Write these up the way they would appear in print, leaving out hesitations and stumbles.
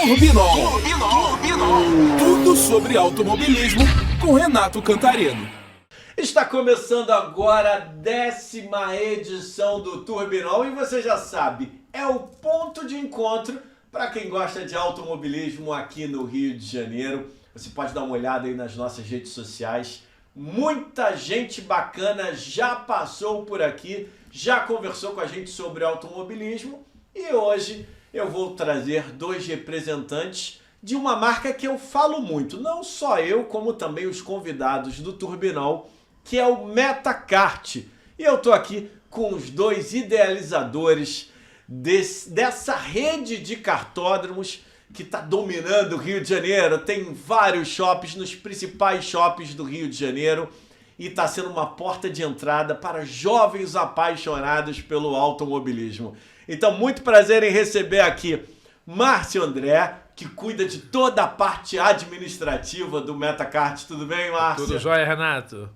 Turbinol. Tudo sobre automobilismo com Renato Cantarino. Está começando agora a 10ª edição do Turbinol e você já sabe, é o ponto de encontro para quem gosta de automobilismo aqui no Rio de Janeiro. Você pode dar uma olhada aí nas nossas redes sociais. Muita gente bacana já passou por aqui, já conversou com a gente sobre automobilismo e hoje eu vou trazer dois representantes de uma marca que eu falo muito, não só eu, como também os convidados do Turbinol, que é o Metacart. E eu tô aqui com os dois idealizadores dessa rede de kartódromos que está dominando o Rio de Janeiro. Tem vários shoppings, nos principais shoppings do Rio de Janeiro, e está sendo uma porta de entrada para jovens apaixonados pelo automobilismo. Então, muito prazer em receber aqui Márcio André, que cuida de toda a parte administrativa do Metacart. Tudo bem, Márcio? Tudo jóia, Renato?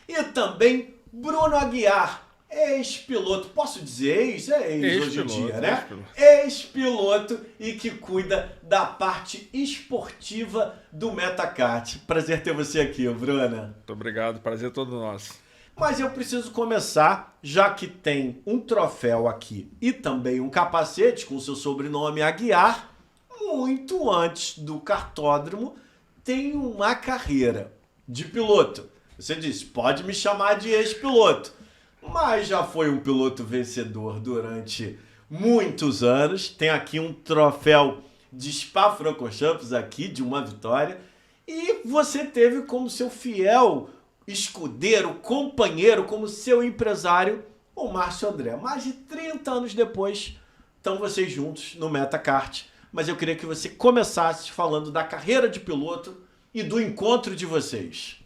E também Bruno Aguiar, ex-piloto, posso dizer ex hoje em dia, né? Ex-piloto e que cuida da parte esportiva do Metacart. Prazer ter você aqui, Bruna. Muito obrigado, prazer todo nosso. Mas eu preciso começar, já que tem um troféu aqui e também um capacete com seu sobrenome Aguiar, muito antes do kartódromo tem uma carreira de piloto. Você disse, pode me chamar de ex-piloto, mas já foi um piloto vencedor durante muitos anos. Tem aqui um troféu de Spa-Francorchamps aqui, de uma vitória. E você teve como seu fiel escudeiro, companheiro, como seu empresário, o Márcio André. Mais de 30 anos depois, estão vocês juntos no Metacart. Mas eu queria que você começasse falando da carreira de piloto e do encontro de vocês.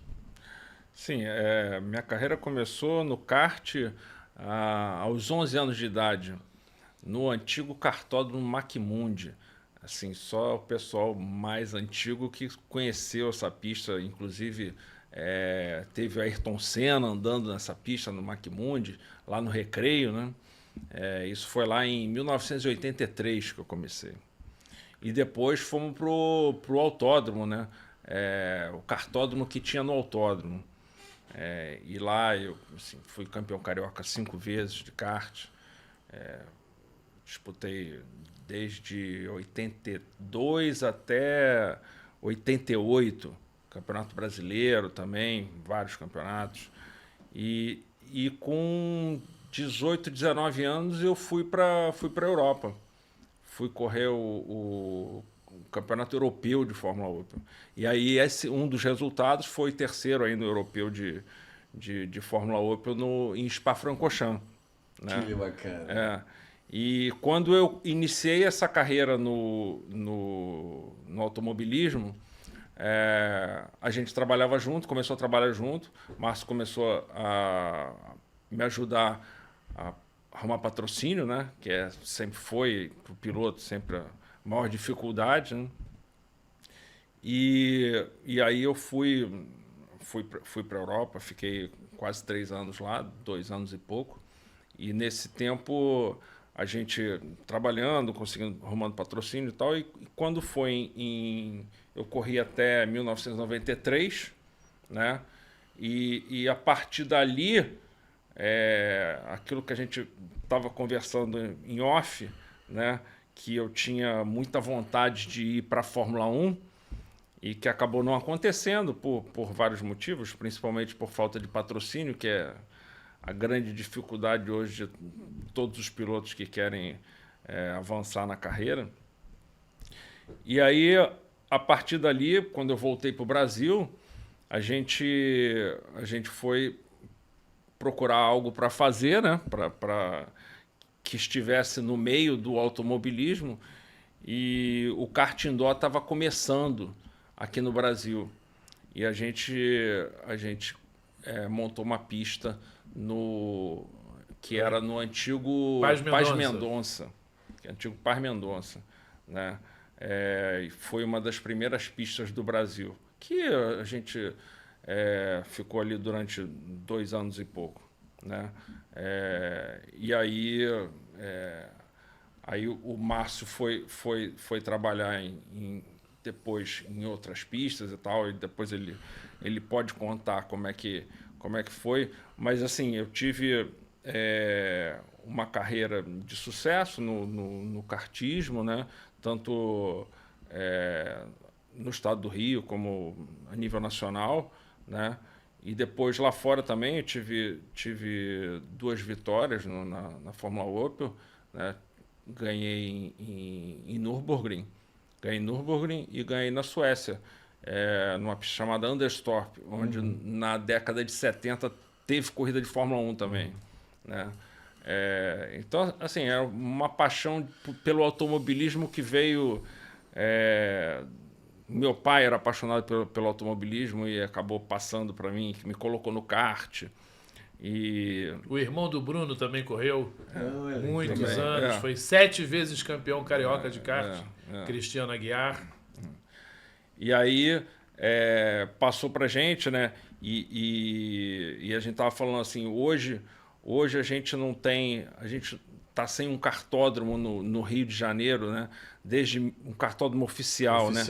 Sim, minha carreira começou no kart aos 11 anos de idade, no antigo kartódromo Macmundi. Assim, só o pessoal mais antigo que conheceu essa pista, inclusive teve Ayrton Senna andando nessa pista no Macmundi, lá no Recreio, né? Isso foi lá em 1983 que eu comecei. E depois fomos pro autódromo, né? O kartódromo que tinha no autódromo. E lá eu fui campeão carioca 5 vezes de kart. Disputei desde 82 até 88, Campeonato Brasileiro também, vários campeonatos. E com 18, 19 anos eu fui para a Europa. Fui correr o Campeonato Europeu de Fórmula Opel. E aí um dos resultados foi terceiro aí no Europeu de Fórmula Opel em Spa-Francorchamps. Né? Que bacana. E quando eu iniciei essa carreira no automobilismo, a gente trabalhava junto, começou a trabalhar junto. O Márcio começou a me ajudar a arrumar patrocínio, né? Que sempre foi para o piloto sempre a maior dificuldade, né? E aí eu fui para a Europa, fiquei quase 3 anos lá, 2 anos e pouco. E nesse tempo a gente trabalhando, conseguindo, arrumando patrocínio e tal. E quando foi eu corri até 1993, né? E a partir dali, aquilo que a gente estava conversando em off, né? Que eu tinha muita vontade de ir para a Fórmula 1 e que acabou não acontecendo por vários motivos, principalmente por falta de patrocínio, que é a grande dificuldade hoje de todos os pilotos que querem avançar na carreira. E aí, a partir dali, quando eu voltei para o Brasil, a gente foi procurar algo para fazer, né? Para que estivesse no meio do automobilismo, e o kart indoor estava começando aqui no Brasil. E a gente montou uma pista que era no antigo Paz Mendonça, que é antigo Paz Mendonça, né? Foi uma das primeiras pistas do Brasil, que a gente ficou ali durante 2 anos e pouco, né? E aí Aí o Márcio foi trabalhar depois em outras pistas e tal, e depois ele pode contar como é que foi. Mas, assim, eu tive uma carreira de sucesso no kartismo, né? Tanto no estado do Rio como a nível nacional, né? E depois lá fora também eu tive 2 vitórias na Fórmula Opel, né? Ganhei em Nürburgring. Ganhei em Nürburgring e ganhei na Suécia, numa pista chamada Anderstorp, onde na década de 70 teve corrida de Fórmula 1 também, né? Então, assim, é uma paixão pelo automobilismo que veio... Meu pai era apaixonado pelo automobilismo e acabou passando para mim, que me colocou no kart. E o irmão do Bruno também correu muitos também, anos, foi 7 vezes campeão carioca de kart, Cristiano Aguiar. E aí passou pra gente, né? E a gente tava falando assim, hoje a gente não tem, a gente tá sem um kartódromo no Rio de Janeiro, né? Desde um kartódromo oficial, né?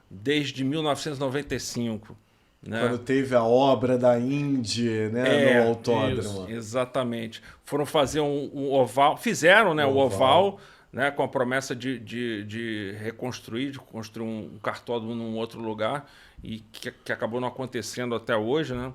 Desde 1995. Né? Quando teve a obra da Indy, né, no autódromo. Isso, exatamente. Foram fazer um oval, fizeram, né, o oval, né, com a promessa de reconstruir, de construir um kartódromo num outro lugar, e que acabou não acontecendo até hoje, né?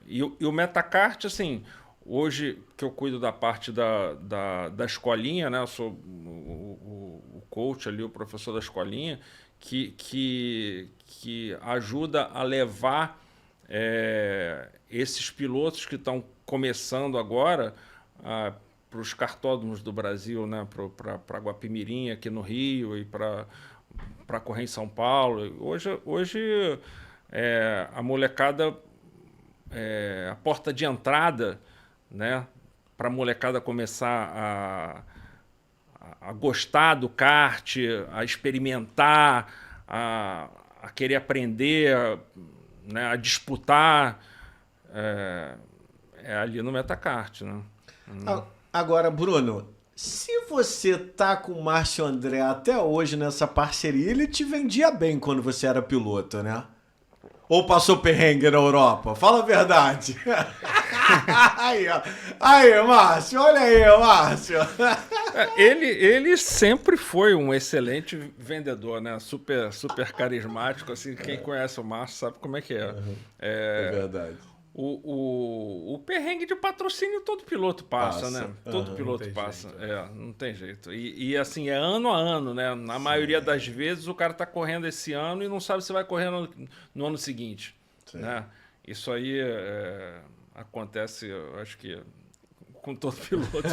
E o Metacart, assim, hoje que eu cuido da parte da escolinha, né, eu sou o coach ali, o professor da escolinha, que ajuda a levar esses pilotos que estão começando agora para os kartódromos do Brasil, né? Para Guapimirim, aqui no Rio, e para correr em São Paulo. Hoje a molecada, a porta de entrada, né? Para a molecada começar a gostar do kart, a experimentar, a querer aprender, né, a disputar, ali no Metacart, né? Agora, Bruno, se você tá com o Márcio André até hoje nessa parceria, ele te vendia bem quando você era piloto, né? Ou passou perrengue na Europa? Fala a verdade. Aí, Márcio, olha aí, Márcio. Ele sempre foi um excelente vendedor, né? Super carismático, assim, quem conhece o Márcio sabe como é que é. É verdade. O perrengue de patrocínio todo piloto passa, né? Todo piloto passa. Não tem jeito. E assim, é ano a ano, né? Na maioria das vezes o cara tá correndo esse ano e não sabe se vai correr no ano seguinte. Né? Isso aí acontece, eu acho que com todo piloto,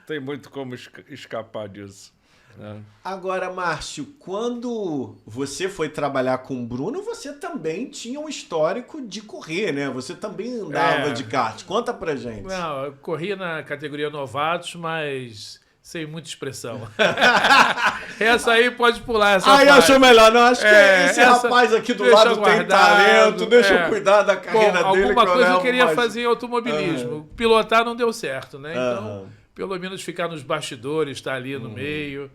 tem muito como escapar disso. Né? Agora, Márcio, quando você foi trabalhar com o Bruno, você também tinha um histórico de correr, né? Você também andava de kart. Conta pra gente. Não, eu corria na categoria novatos, mas sem muita expressão. Essa aí pode pular. Essa eu acho melhor. Não, acho que esse rapaz aqui do lado guardado, tem talento. Deixa eu cuidar da carreira dele. Alguma coisa eu queria fazer em automobilismo. Pilotar não deu certo, né? Então, pelo menos ficar nos bastidores, estar ali no meio.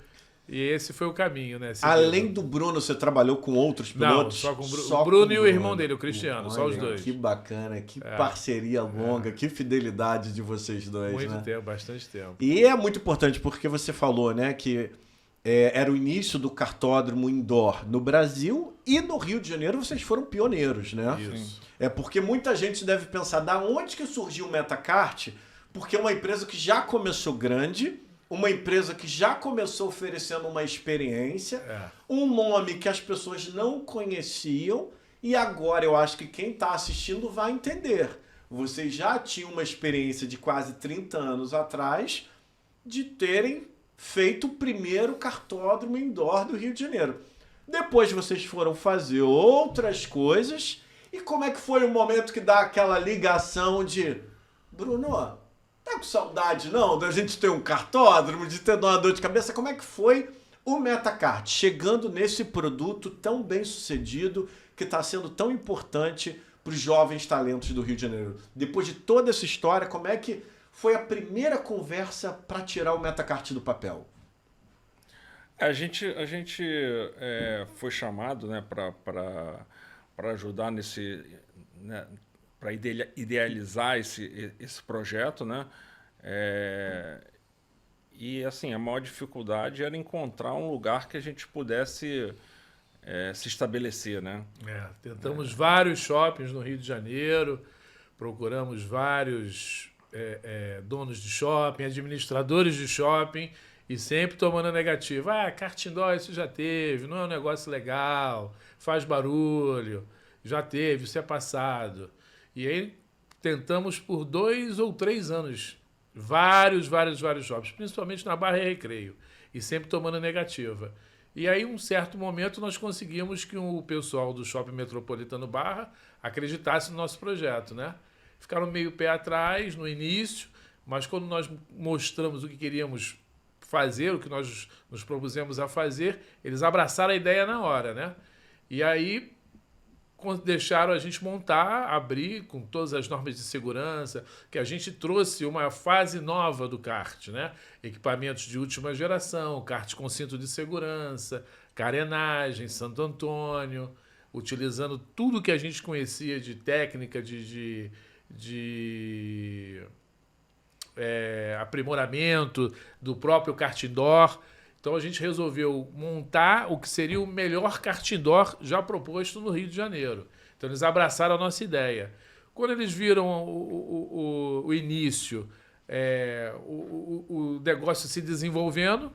E esse foi o caminho, né? Além do Bruno, você trabalhou com outros pilotos? Não, só com o Bruno e o irmão dele, o Cristiano, só os dois. Que bacana, que parceria longa, que fidelidade de vocês dois, muito tempo, bastante tempo. E é muito importante porque você falou, né, que era o início do kartódromo indoor no Brasil e no Rio de Janeiro vocês foram pioneiros, né? Isso. É porque muita gente deve pensar, da onde que surgiu o Metacart? Porque é uma empresa que já começou grande, uma empresa que já começou oferecendo uma experiência, um nome que as pessoas não conheciam, e agora eu acho que quem está assistindo vai entender. Vocês já tinham uma experiência de quase 30 anos atrás de terem feito o primeiro kartódromo indoor do Rio de Janeiro. Depois vocês foram fazer outras coisas, e como é que foi o momento que dá aquela ligação de Bruno, tá com saudade, não, da gente ter um kartódromo, de ter uma dor de cabeça? Como é que foi o Metacart chegando nesse produto tão bem sucedido, que está sendo tão importante para os jovens talentos do Rio de Janeiro? Depois de toda essa história, como é que foi a primeira conversa para tirar o Metacart do papel? A gente foi chamado, né, para ajudar nesse, né, para idealizar esse projeto, né? E assim, a maior dificuldade era encontrar um lugar que a gente pudesse se estabelecer, né? Tentamos vários shoppings no Rio de Janeiro, procuramos vários donos de shopping, administradores de shopping, e sempre tomando a negativa. Kart indoor isso já teve, não é um negócio legal, faz barulho, já teve, isso é passado. E aí tentamos por 2 ou 3 anos vários shoppings, principalmente na Barra e Recreio, e sempre tomando a negativa. E aí, um certo momento, nós conseguimos que o pessoal do Shopping Metropolitano Barra acreditasse no nosso projeto, né? Ficaram meio pé atrás no início, mas quando nós mostramos o que queríamos fazer, o que nós nos propusemos a fazer, eles abraçaram a ideia na hora, né? E aí deixaram a gente montar, abrir com todas as normas de segurança, que a gente trouxe uma fase nova do kart, né? Equipamentos de última geração, kart com cinto de segurança, carenagem, Santo Antônio, utilizando tudo que a gente conhecia de técnica, de aprimoramento do próprio kart indoor. Então a gente resolveu montar o que seria o melhor kart indoor já proposto no Rio de Janeiro. Então eles abraçaram a nossa ideia. Quando eles viram o início, o negócio se desenvolvendo,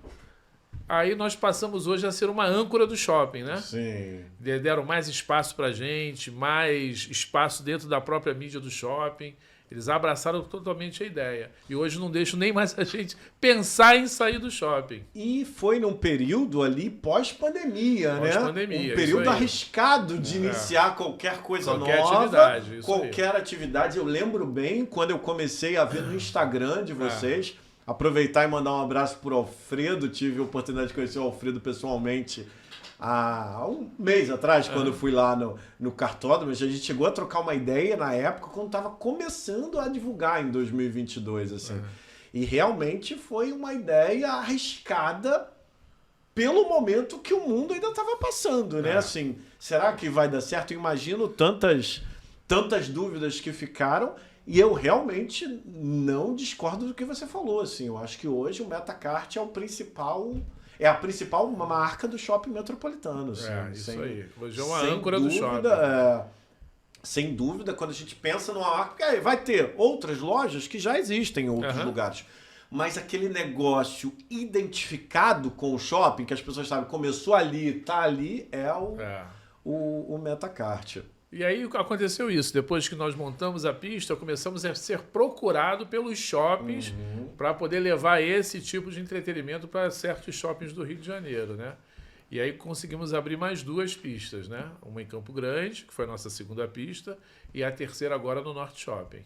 aí nós passamos hoje a ser uma âncora do shopping, né? Sim. Deram mais espaço para a gente, mais espaço dentro da própria mídia do shopping. Eles abraçaram totalmente a ideia. E hoje não deixam nem mais a gente pensar em sair do shopping. E foi num período ali pós-pandemia, né? Pós-pandemia, um período isso aí. arriscado de iniciar qualquer coisa Qualquer nova. atividade, isso qualquer atividade. Eu lembro bem quando eu comecei a ver no Instagram de vocês. Aproveitar e mandar um abraço pro Alfredo. Tive a oportunidade de conhecer o Alfredo pessoalmente há um mês atrás, quando eu fui lá no Kartódromo. A gente chegou a trocar uma ideia na época, quando estava começando a divulgar em 2022, assim. E realmente foi uma ideia arriscada pelo momento que o mundo ainda estava passando, né? Assim, será que vai dar certo? Eu imagino tantas dúvidas que ficaram, e eu realmente não discordo do que você falou, assim. Eu acho que hoje o Metacart é a principal marca do shopping metropolitano. Assim, isso aí. Hoje é uma âncora do shopping. Sem dúvida, quando a gente pensa numa marca, porque vai ter outras lojas que já existem em outros lugares. Mas aquele negócio identificado com o shopping, que as pessoas sabem, começou ali, tá ali, o Metacart. E aí aconteceu isso. Depois que nós montamos a pista, começamos a ser procurado pelos shoppings para poder levar esse tipo de entretenimento para certos shoppings do Rio de Janeiro, né? E aí conseguimos abrir mais 2 pistas, né? Uma em Campo Grande, que foi a nossa segunda pista, e a terceira agora no Norte Shopping.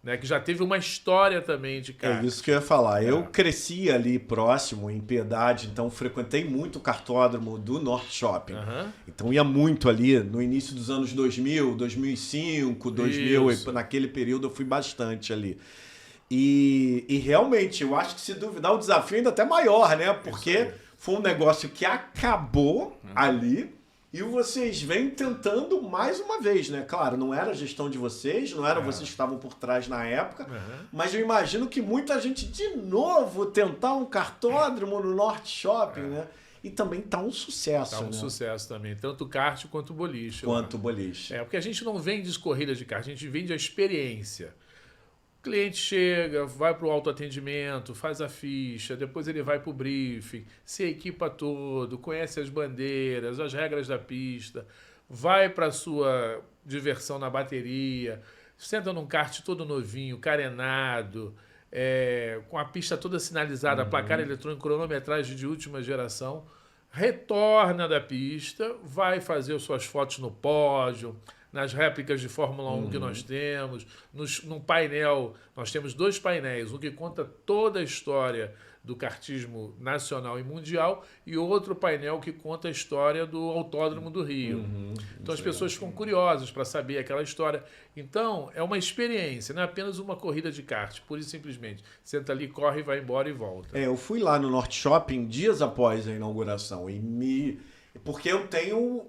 Né, que já teve uma história também de kart. É isso que eu ia falar. Eu cresci ali próximo, em Piedade, então frequentei muito o kartódromo do Norte Shopping. Então ia muito ali no início dos anos 2000, 2005, 2000, e naquele período eu fui bastante ali. E realmente, eu acho que se duvidar o desafio ainda até maior, né? Porque foi um negócio que acabou ali. E vocês vêm tentando mais uma vez, né? Claro, não era a gestão de vocês, não eram vocês que estavam por trás na época, mas eu imagino que muita gente de novo tentar um kartódromo no Norte Shopping, né? E também tá um sucesso, Tá um sucesso também, tanto o kart quanto o boliche. Quanto o boliche. Porque a gente não vende corrida de kart, a gente vende a experiência. O cliente chega, vai para o autoatendimento, faz a ficha, depois ele vai para o briefing, se equipa todo, conhece as bandeiras, as regras da pista, vai para a sua diversão na bateria, senta num kart todo novinho, carenado, com a pista toda sinalizada, placar eletrônico, cronometragem de última geração, retorna da pista, vai fazer as suas fotos no pódio, nas réplicas de Fórmula 1 que nós temos, num painel, nós temos 2 painéis, um que conta toda a história do kartismo nacional e mundial, e outro painel que conta a história do Autódromo do Rio. Então as pessoas ficam curiosas para saber aquela história. Então é uma experiência, não é apenas uma corrida de kart, pura e simplesmente. Senta ali, corre, vai embora e volta. Eu fui lá no Norte Shopping dias após a inauguração porque eu tenho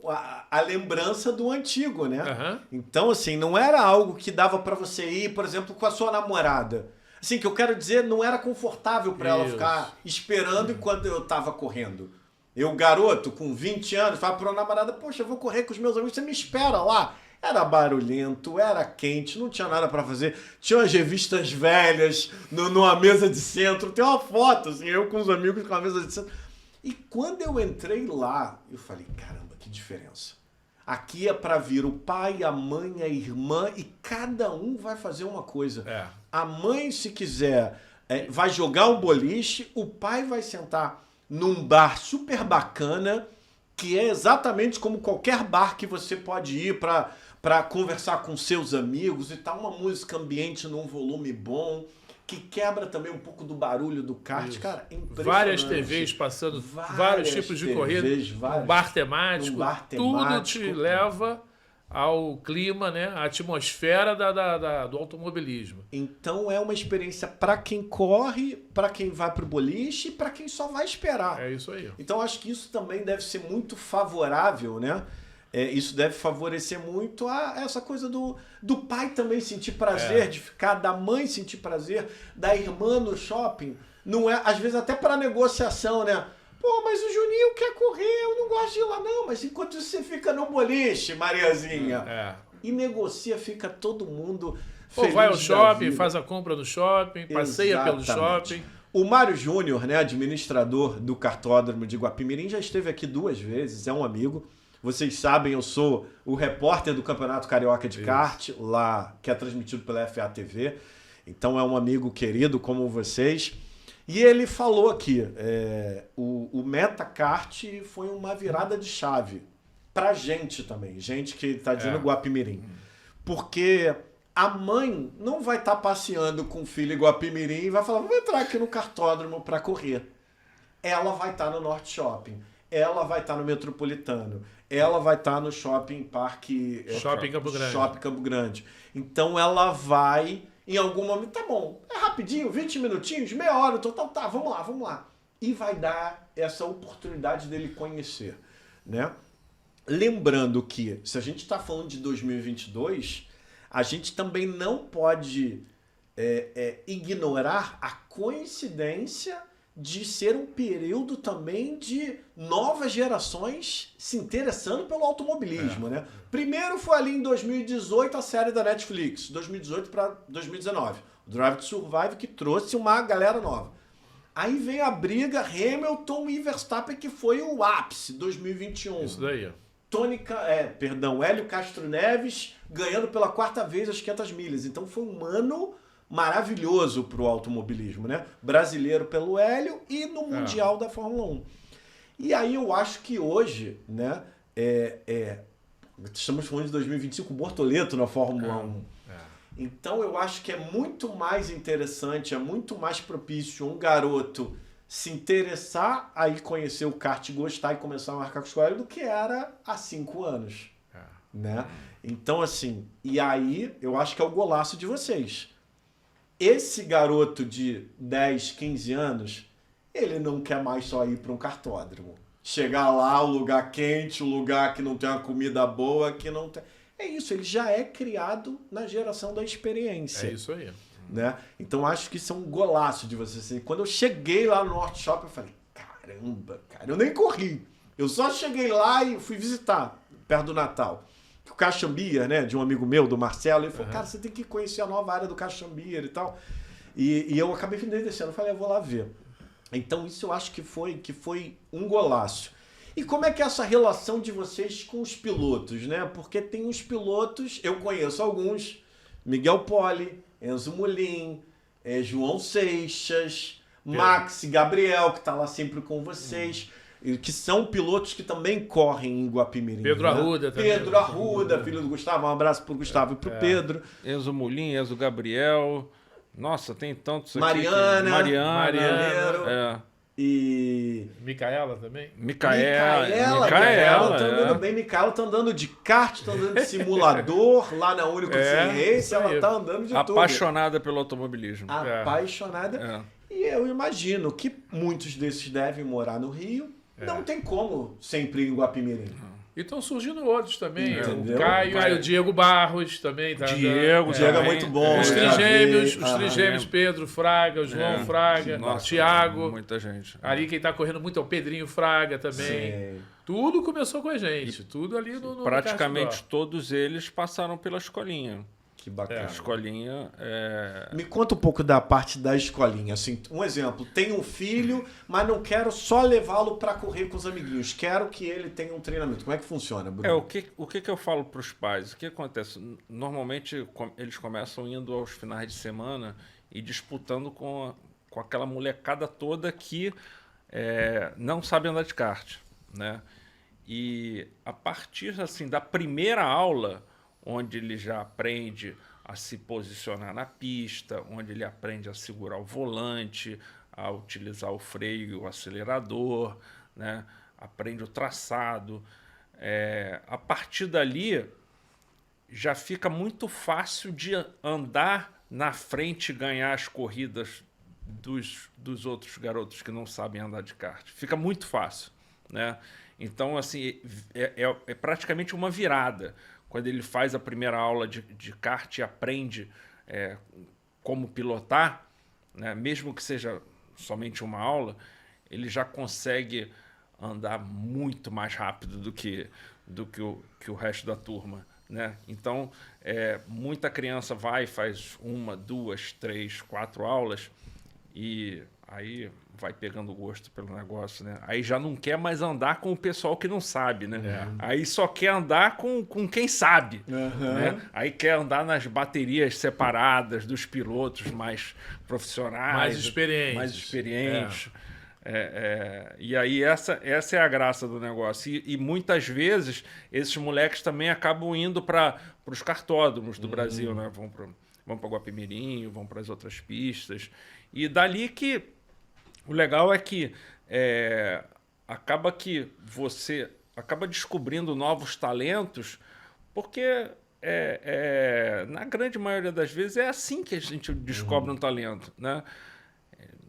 a lembrança do antigo, né? Aham. Então, assim, não era algo que dava pra você ir, por exemplo, com a sua namorada. Assim, que eu quero dizer, não era confortável pra ela Isso. ficar esperando enquanto eu tava correndo. Eu, garoto, com 20 anos, falava pra uma namorada, poxa, eu vou correr com os meus amigos, você me espera lá. Era barulhento, era quente, não tinha nada pra fazer. Tinha umas revistas velhas numa mesa de centro. Tem uma foto, assim, eu com os amigos com a mesa de centro. E quando eu entrei lá, eu falei, caramba, que diferença. Aqui é pra vir o pai, a mãe, a irmã, e cada um vai fazer uma coisa. É. A mãe, se quiser, vai jogar um boliche, o pai vai sentar num bar super bacana, que é exatamente como qualquer bar que você pode ir para conversar com seus amigos e tal, uma música ambiente num volume bom, que quebra também um pouco do barulho do kart. Isso. Cara, impressionante. Várias TVs passando vários tipos de corrida, um bar temático, tudo te leva ao clima, né, à atmosfera do automobilismo. Então é uma experiência para quem corre, para quem vai pro boliche e para quem só vai esperar. É isso aí. Então acho que isso também deve ser muito favorável, né? Isso deve favorecer muito essa coisa do pai também sentir prazer de ficar, da mãe sentir prazer, da irmã no shopping. Não é, às vezes até para negociação, né? Pô, mas o Juninho quer correr, eu não gosto de ir lá não. Mas enquanto isso você fica no boliche, Mariazinha, e negocia, fica todo mundo feliz. Ou vai ao da shopping, vida. faz a compra no shopping, passeia pelo Exatamente. shopping. O Mário Júnior, né, administrador do kartódromo de Guapimirim, já esteve aqui 2 vezes, é um amigo. Vocês sabem, eu sou o repórter do Campeonato Carioca de Kart, lá, que é transmitido pela FA TV. Então é um amigo querido como vocês. E ele falou aqui, o Metacart foi uma virada de chave pra gente também, gente que tá dizendo Guapimirim. Porque a mãe não vai estar passeando com o filho em Guapimirim e vai falar, vou entrar aqui no kartódromo para correr. Ela vai estar no Norte Shopping, ela vai estar no Metropolitano, ela vai estar no Shopping Parque... Shopping Campo Grande. Shopping Campo Grande. Então ela vai, em algum momento, tá bom, é rapidinho, 20 minutinhos, meia hora, então tá, vamos lá. E vai dar essa oportunidade dele conhecer, né? Lembrando que, se a gente está falando de 2022, a gente também não pode ignorar a coincidência de ser um período também de novas gerações se interessando pelo automobilismo, né? Primeiro foi ali em 2018 a série da Netflix, 2018 para 2019, o Drive to Survive, que trouxe uma galera nova. Aí vem a briga Hamilton e Verstappen, que foi o ápice, 2021. Isso daí, ó. Hélio Castro Neves ganhando pela 4ª vez as 500 milhas. Então foi um ano maravilhoso para o automobilismo, né? Brasileiro pelo Hélio e no Mundial da Fórmula 1. E aí eu acho que hoje, né? Estamos falando de 2025, Bortoleto na Fórmula 1. Então eu acho que é muito mais interessante, é muito mais propício um garoto se interessar, aí conhecer o kart, gostar e começar a marcar com o escolha do que era há 5 anos. Né? Então, assim, e aí eu acho que é o golaço de vocês. Esse garoto de 10, 15 anos, ele não quer mais só ir para um kartódromo. Chegar lá, o lugar quente, o lugar que não tem uma comida boa, que não tem... É isso, ele já é criado na geração da experiência. É isso aí. Né? Então acho que isso é um golaço de você. Assim, quando eu cheguei lá no Norte Shopping, eu falei, caramba, cara, eu nem corri. Eu só cheguei lá e fui visitar, perto do Natal. O Caxambier, né, de um amigo meu, do Marcelo, ele falou, cara, você tem que conhecer a nova área do Caxambier e tal. E eu acabei vindo desse ano, eu falei, eu vou lá ver. Então isso eu acho que foi um golaço. E como é que é essa relação de vocês com os pilotos, né? Porque tem os pilotos, eu conheço alguns, Miguel Poli, Enzo Molim, João Seixas, Max Gabriel, que está lá sempre com vocês, que são pilotos que também correm em Guapimirim. Pedro Arruda também. Pedro Arruda, filho do Gustavo, um abraço pro Gustavo e pro Pedro. Enzo Molim, Enzo Gabriel, Nossa, tem tantos Mariana, aqui. Mariana. Mariana. E... Micaela também? Micaela tá andando bem. Micaela tá andando de kart, tá andando de simulador lá na Único Sem Race. Ela tá andando de tudo. Apaixonada pelo automobilismo. Apaixonada. E eu imagino que muitos desses devem morar no Rio. Não tem como sempre ir em Guapimirim. E estão surgindo outros também. Entendeu? O Caio, o Diego Barros também. Tá Diego é muito bom. Os trigêmeos, Pedro Fraga, o João Fraga, o Thiago. Muita gente. Ali quem tá correndo muito é o Pedrinho Fraga também. Sim. Tudo começou com a gente. Tudo ali no praticamente todos eles passaram pela escolinha. Que bacana. A escolinha Me conta um pouco da parte da escolinha. Assim, um exemplo, tenho um filho, mas não quero só levá-lo para correr com os amiguinhos. Quero que ele tenha um treinamento. Como é que funciona, Bruno? O que eu falo para os pais? O que acontece? Normalmente eles começam indo aos finais de semana e disputando com aquela molecada toda que não sabe andar de kart, né? E a partir assim da primeira aula, onde ele já aprende a se posicionar na pista, onde ele aprende a segurar o volante, a utilizar o freio e o acelerador, né? Aprende o traçado. A partir dali, já fica muito fácil de andar na frente e ganhar as corridas dos outros garotos que não sabem andar de kart. Fica muito fácil, né? Então, assim, é praticamente uma virada. Quando ele faz a primeira aula de kart e aprende como pilotar, né, mesmo que seja somente uma aula, ele já consegue andar muito mais rápido do que o resto da turma, né? Então, muita criança faz 1, 2, 3, 4 aulas e aí vai pegando gosto pelo negócio, né? Aí já não quer mais andar com o pessoal que não sabe, né? Aí só quer andar com quem sabe, né? Aí quer andar nas baterias separadas dos pilotos mais profissionais, mais experientes. E aí essa é a graça do negócio. E muitas vezes esses moleques também acabam indo para os kartódromos do Brasil, né? Vão para Guapimirim, vão para as outras pistas. E dali que o legal é que acaba que você acaba descobrindo novos talentos, porque na grande maioria das vezes é assim que a gente descobre um talento, né?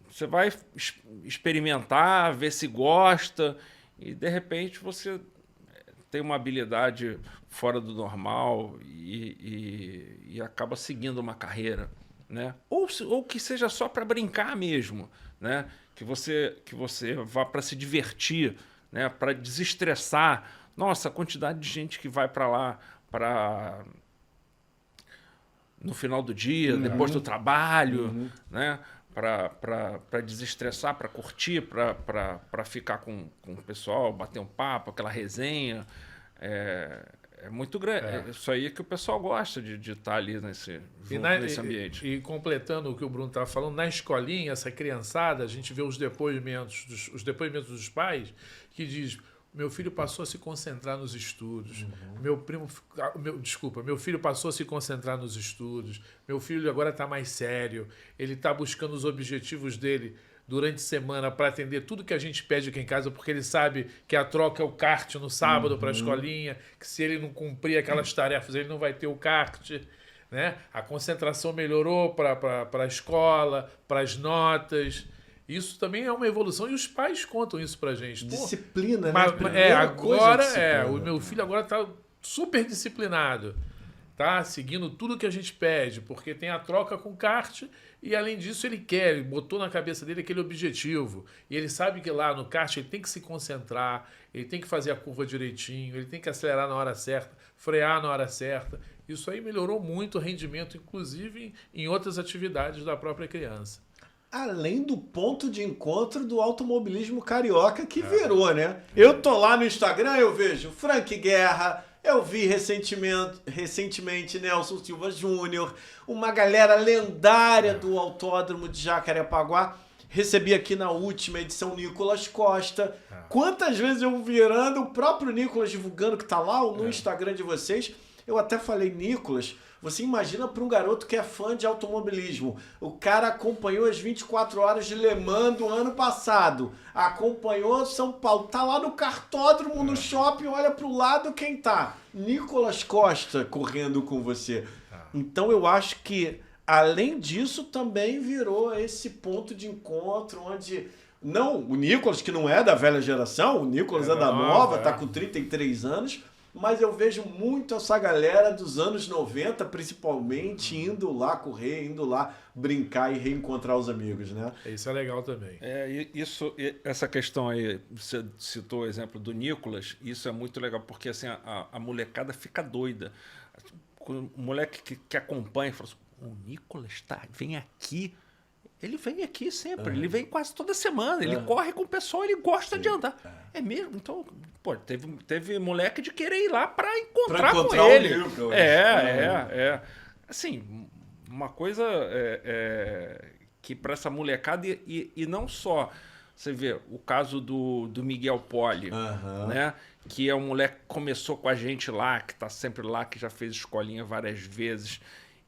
Você vai experimentar, ver se gosta e de repente você tem uma habilidade fora do normal e acaba seguindo uma carreira, né? Ou que seja só para brincar mesmo, né? Que você vá para se divertir, né? Para desestressar. Nossa, a quantidade de gente que vai para lá no final do dia, depois do trabalho, né? Para desestressar, para curtir, para ficar com o pessoal, bater um papo, aquela resenha. É muito grande. Isso aí que o pessoal gosta de estar ali nesse ambiente. E completando o que o Bruno estava falando, na escolinha, essa criançada, a gente vê os depoimentos dos pais que diz: meu filho passou a se concentrar nos estudos, meu filho passou a se concentrar nos estudos, meu filho agora está mais sério, ele está buscando os objetivos dele durante a semana para atender tudo que a gente pede aqui em casa, porque ele sabe que a troca é o kart no sábado para a escolinha, que se ele não cumprir aquelas tarefas, ele não vai ter o kart, né? A concentração melhorou para a escola, para as notas. Isso também é uma evolução e os pais contam isso pra gente. Disciplina, né? O né? meu filho agora tá super disciplinado, tá seguindo tudo que a gente pede, porque tem a troca com o kart e, além disso, ele botou na cabeça dele aquele objetivo. E ele sabe que lá no kart ele tem que se concentrar, ele tem que fazer a curva direitinho, ele tem que acelerar na hora certa, frear na hora certa. Isso aí melhorou muito o rendimento, inclusive em outras atividades da própria criança. Além do ponto de encontro do automobilismo carioca que virou, né? Eu tô lá no Instagram, eu vejo Frank Guerra, eu vi recentemente Nelson Silva Júnior, uma galera lendária do Autódromo de Jacarepaguá. Recebi aqui na última edição Nicolas Costa. Quantas vezes eu virando o próprio Nicolas divulgando que tá lá no Instagram de vocês. Eu até falei, Nicolas, você imagina para um garoto que é fã de automobilismo. O cara acompanhou as 24 horas de Le Mans do ano passado. Acompanhou São Paulo. Tá lá no cartódromo, no shopping, olha pro lado quem tá. Nicolas Costa correndo com você. Então eu acho que, além disso, também virou esse ponto de encontro onde... Não, o Nicolas, que não é da velha geração, o Nicolas é da nova, tá com 33 anos... Mas eu vejo muito essa galera dos anos 90, principalmente, indo lá correr, indo lá brincar e reencontrar os amigos, né? Isso é legal também. Essa questão aí, você citou o exemplo do Nicolas, isso é muito legal, porque assim, a molecada fica doida. O moleque que acompanha fala assim, o Nicolas vem aqui. Ele vem aqui sempre, ele vem quase toda semana, ele corre com o pessoal, ele gosta de andar. É mesmo? Então, pô, teve moleque de querer ir lá para encontrar com ele. Assim, uma coisa que para essa molecada, e não só, você vê o caso do Miguel Poli, né? Que é um moleque que começou com a gente lá, que tá sempre lá, que já fez escolinha várias vezes.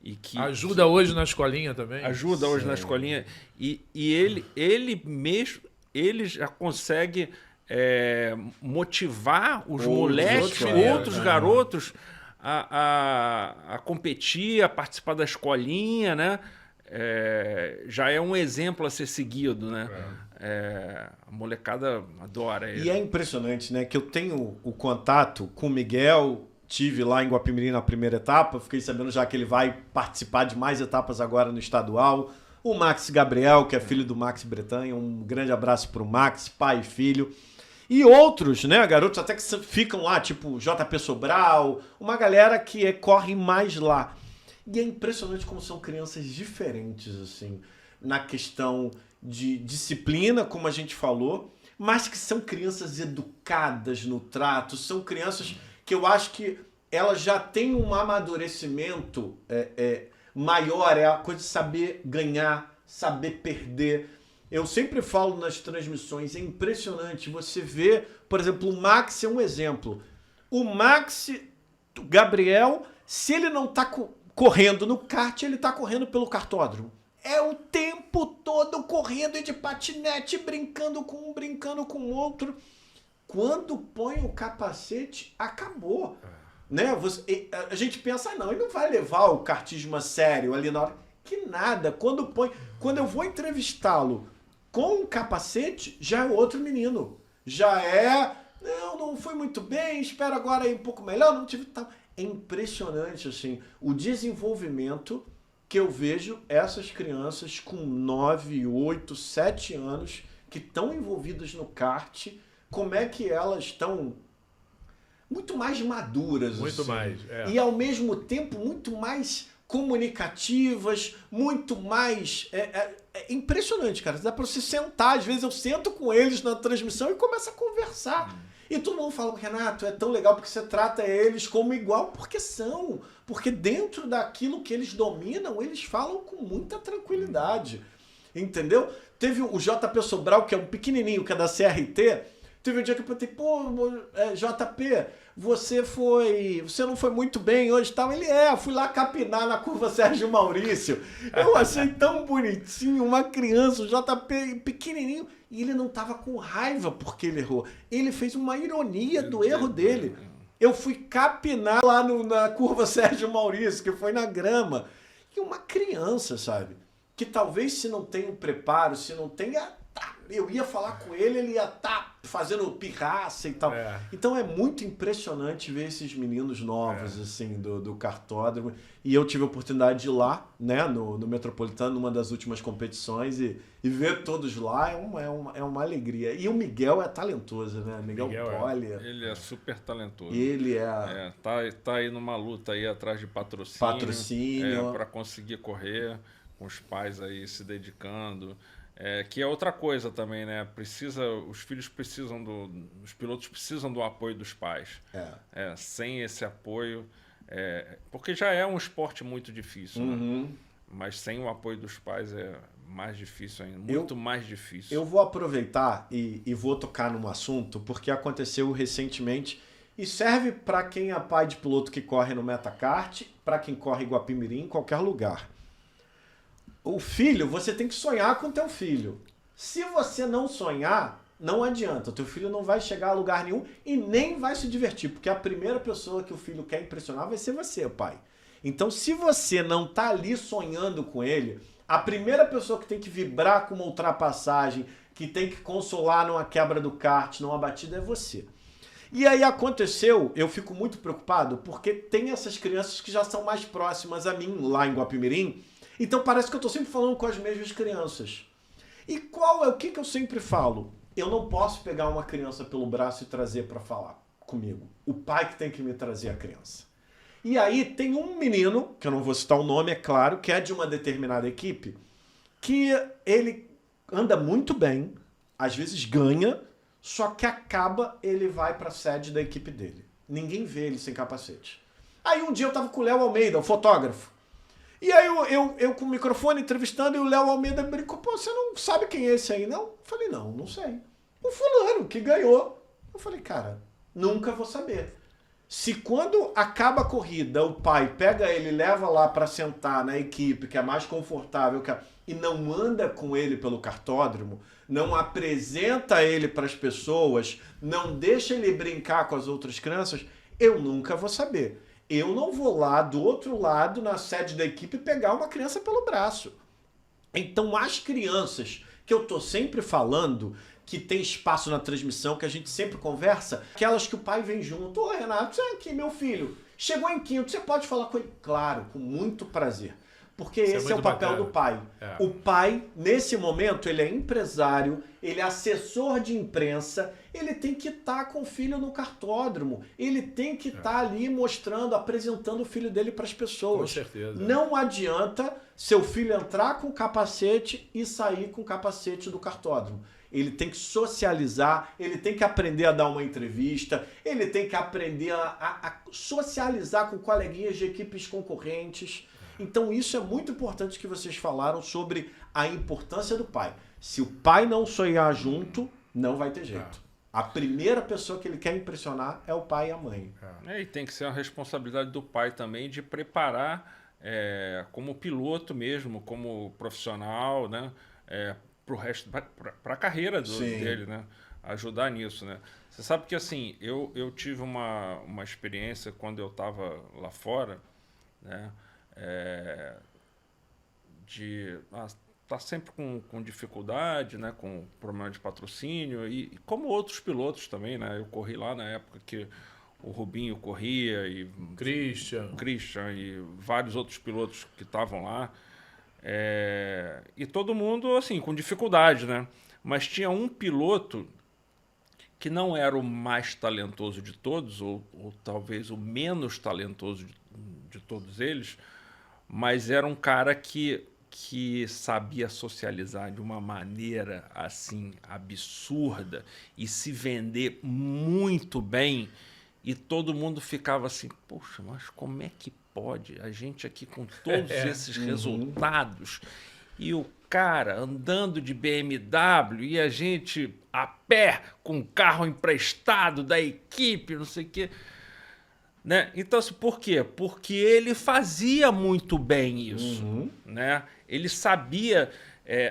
E que ajuda hoje na escolinha também. Ajuda hoje na escolinha. E ele mesmo, ele já consegue motivar os moleques, outros garotos a competir, a participar da escolinha, né? Já é um exemplo a ser seguido, né? A molecada adora ele. E é impressionante, né? Que eu tenho o contato com o Miguel... Tive lá em Guapimirim na primeira etapa, fiquei sabendo já que ele vai participar de mais etapas agora no estadual. O Max Gabriel, que é filho do Max Bretanha, um grande abraço pro Max, pai e filho. E outros, né, garotos até que ficam lá, tipo JP Sobral, uma galera que corre mais lá. E é impressionante como são crianças diferentes, assim, na questão de disciplina, como a gente falou, mas que são crianças educadas no trato, são crianças... que eu acho que ela já tem um amadurecimento maior, é a coisa de saber ganhar, saber perder. Eu sempre falo nas transmissões, é impressionante, você vê, por exemplo, o Max é um exemplo. O Max, o Gabriel, se ele não está correndo no kart, ele está correndo pelo kartódromo. É o tempo todo correndo e de patinete, brincando com um, brincando com o outro. Quando põe o capacete, acabou. Né? A gente pensa, não, ele não vai levar o kartismo a sério ali na hora. Que nada. Quando eu vou entrevistá-lo com o capacete, já é outro menino. Já não foi muito bem, espero agora ir um pouco melhor, não tive tal. É impressionante, assim, o desenvolvimento que eu vejo essas crianças com 9, 8, 7 anos que estão envolvidas no kart. Como é que elas estão muito mais maduras. Muito assim, mais. E ao mesmo tempo muito mais comunicativas, muito mais... É impressionante, cara. Dá pra você sentar. Às vezes eu sento com eles na transmissão e começo a conversar. E todo mundo fala, Renato, é tão legal porque você trata eles como igual. Porque são. Porque dentro daquilo que eles dominam, eles falam com muita tranquilidade. Entendeu? Teve o JP Sobral, que é um pequenininho, que é da CRT. Teve um dia que eu perguntei, JP, você não foi muito bem hoje e tal. Ele fui lá capinar na curva Sérgio Maurício. Eu achei tão bonitinho, uma criança, o JP pequenininho, e ele não tava com raiva porque ele errou. Ele fez uma ironia do erro dele. Eu fui capinar lá na curva Sérgio Maurício, que foi na grama. E uma criança, sabe? Que talvez se não tem um preparo, se não tem... eu ia falar com ele, ele ia estar fazendo pirraça e tal. Então é muito impressionante ver esses meninos novos, assim, do kartódromo. E eu tive a oportunidade de ir lá, né, no Metropolitano, numa das últimas competições, e ver todos lá é uma alegria. E o Miguel é talentoso, né? Miguel Poli. Ele é super talentoso. Ele tá aí numa luta aí atrás de patrocínio. Para conseguir correr, com os pais aí se dedicando. Que é outra coisa também, né? Os pilotos precisam do apoio dos pais. Sem esse apoio, porque já é um esporte muito difícil, né? Mas sem o apoio dos pais é mais difícil ainda, muito mais difícil. Eu vou aproveitar e vou tocar num assunto, porque aconteceu recentemente E serve para quem é pai de piloto que corre no Metacart, para quem corre Iguapimirim, em qualquer lugar. O filho, você tem que sonhar com o teu filho. Se você não sonhar, não adianta. O teu filho não vai chegar a lugar nenhum e nem vai se divertir, porque a primeira pessoa que o filho quer impressionar vai ser você, pai. Então, se você não tá ali sonhando com ele, a primeira pessoa que tem que vibrar com uma ultrapassagem, que tem que consolar numa quebra do kart, numa batida, é você. E aí aconteceu, eu fico muito preocupado, porque tem essas crianças que já são mais próximas a mim, lá em Guapimirim, então parece que eu tô sempre falando com as mesmas crianças. E qual é o que eu sempre falo? Eu não posso pegar uma criança pelo braço e trazer para falar comigo. O pai que tem que me trazer a criança. E aí tem um menino, que eu não vou citar o nome, é claro, que é de uma determinada equipe, que ele anda muito bem, às vezes ganha, só que ele vai para a sede da equipe dele. Ninguém vê ele sem capacete. Aí um dia eu tava com o Léo Almeida, o fotógrafo. E aí eu com o microfone entrevistando e o Léo Almeida brincou, pô, você não sabe quem é esse aí, não? Eu falei, não sei. O fulano que ganhou. Eu falei, cara, nunca vou saber. Se quando acaba a corrida, o pai pega ele e leva lá para sentar na equipe, que é mais confortável, e não anda com ele pelo kartódromo, não apresenta ele para as pessoas, não deixa ele brincar com as outras crianças, eu nunca vou saber. Eu não vou lá do outro lado, na sede da equipe, pegar uma criança pelo braço. Então, as crianças que eu tô sempre falando, que tem espaço na transmissão, que a gente sempre conversa, aquelas que o pai vem junto. Ô, Renato, você é aqui, meu filho. Chegou em quinto, você pode falar com ele? Claro, com muito prazer. Porque esse é o papel do pai. É. O pai, nesse momento, ele é empresário, ele é assessor de imprensa, ele tem que estar com o filho no kartódromo, ele tem que estar ali mostrando, apresentando o filho dele para as pessoas. Com certeza. Não adianta seu filho entrar com o capacete e sair com o capacete do kartódromo. Ele tem que socializar, ele tem que aprender a dar uma entrevista, ele tem que aprender a socializar com coleguinhas de equipes concorrentes. Então isso é muito importante que vocês falaram sobre a importância do pai. Se o pai não sonhar junto, não vai ter jeito. A primeira pessoa que ele quer impressionar é o pai e a mãe. E tem que ser a responsabilidade do pai também de preparar como piloto mesmo, como profissional, né? Para o resto, para a carreira dele, né? Ajudar nisso, né? Você sabe que assim, eu tive uma experiência quando eu estava lá fora, né? De tá sempre com dificuldade, né? Com problema de patrocínio e como outros pilotos também, né? Eu corri lá na época que o Rubinho corria e Christian e vários outros pilotos que estavam lá. E todo mundo assim com dificuldade, né? Mas tinha um piloto que não era o mais talentoso de todos, ou talvez o menos talentoso de todos eles, mas era um cara que sabia socializar de uma maneira assim absurda e se vender muito bem, e todo mundo ficava assim, poxa, mas como é que pode a gente aqui com todos esses resultados e o cara andando de BMW e a gente a pé com carro emprestado da equipe, não sei o quê, né? Então, assim, por quê? Porque ele fazia muito bem isso, né? Ele sabia,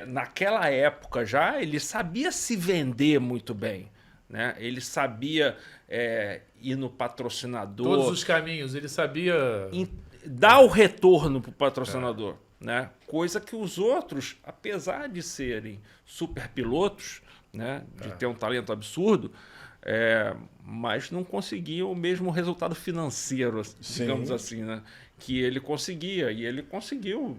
naquela época já, ele sabia se vender muito bem, né? Ele sabia ir no patrocinador. Todos os caminhos, ele sabia dar o retorno para o patrocinador, né? Coisa que os outros, apesar de serem super pilotos, né? De ter um talento absurdo, mas não conseguiam o mesmo resultado financeiro, digamos assim, né? Que ele conseguia, e ele conseguiu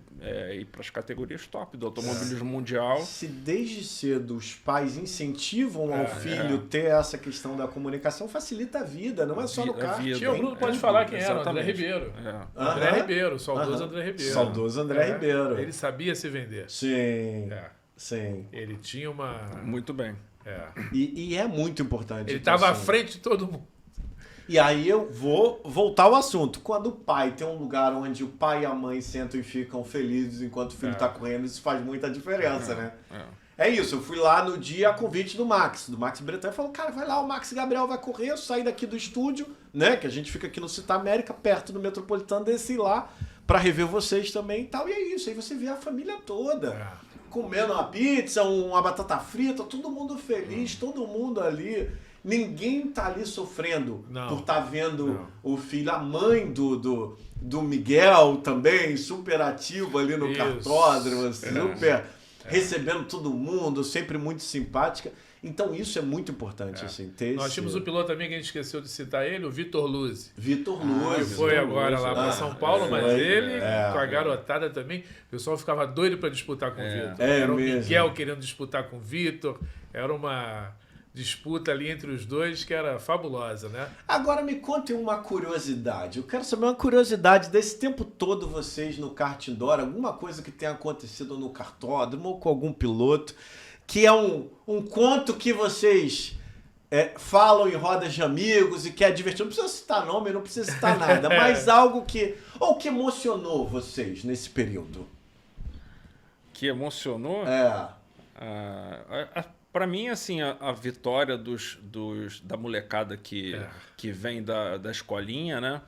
ir para as categorias top do automobilismo mundial. Se desde cedo os pais incentivam ao filho ter essa questão da comunicação, facilita a vida, não é só no kart. O Bruno pode falar quem era, André Ribeiro. André Ribeiro, saudoso André Ribeiro. Saudoso André Ribeiro. Ele sabia se vender. Sim, sim. Ele tinha uma... Muito bem. E é muito importante. Ele estava à frente de todo mundo. E aí eu vou voltar ao assunto. Quando o pai tem um lugar onde o pai e a mãe sentam e ficam felizes enquanto o filho está correndo, isso faz muita diferença, né? É isso, eu fui lá no dia a convite do Max Bretan, e falou, cara, vai lá, o Max Gabriel vai correr, eu saí daqui do estúdio, né, que a gente fica aqui no Città América, perto do Metropolitano, desci lá pra rever vocês também e tal, e é isso, aí você vê a família toda, comendo uma pizza, uma batata frita, todo mundo feliz, todo mundo ali, ninguém tá ali sofrendo por estar vendo o filho, a mãe do Miguel também, super ativo ali no cartódromo, super... recebendo todo mundo, sempre muito simpática. Então isso é muito importante, assim, ter Nós tínhamos um piloto também que a gente esqueceu de citar ele, o Vitor Luzzi. Vitor Luzzi. Que foi agora lá para São Paulo, mas ele, com a garotada também, o pessoal ficava doido para disputar com o Vitor. Era o Miguel querendo disputar com o Vitor, era uma disputa ali entre os dois que era fabulosa, né? Agora me contem uma curiosidade. Eu quero saber uma curiosidade desse tempo todo vocês no kart indoor, alguma coisa que tenha acontecido no kartódromo ou com algum piloto, que é um conto que vocês falam em rodas de amigos e que é divertido. Não precisa citar nome, não precisa citar nada, mas algo que emocionou vocês nesse período. Que emocionou? Para mim, assim, a vitória da molecada que vem da escolinha, né?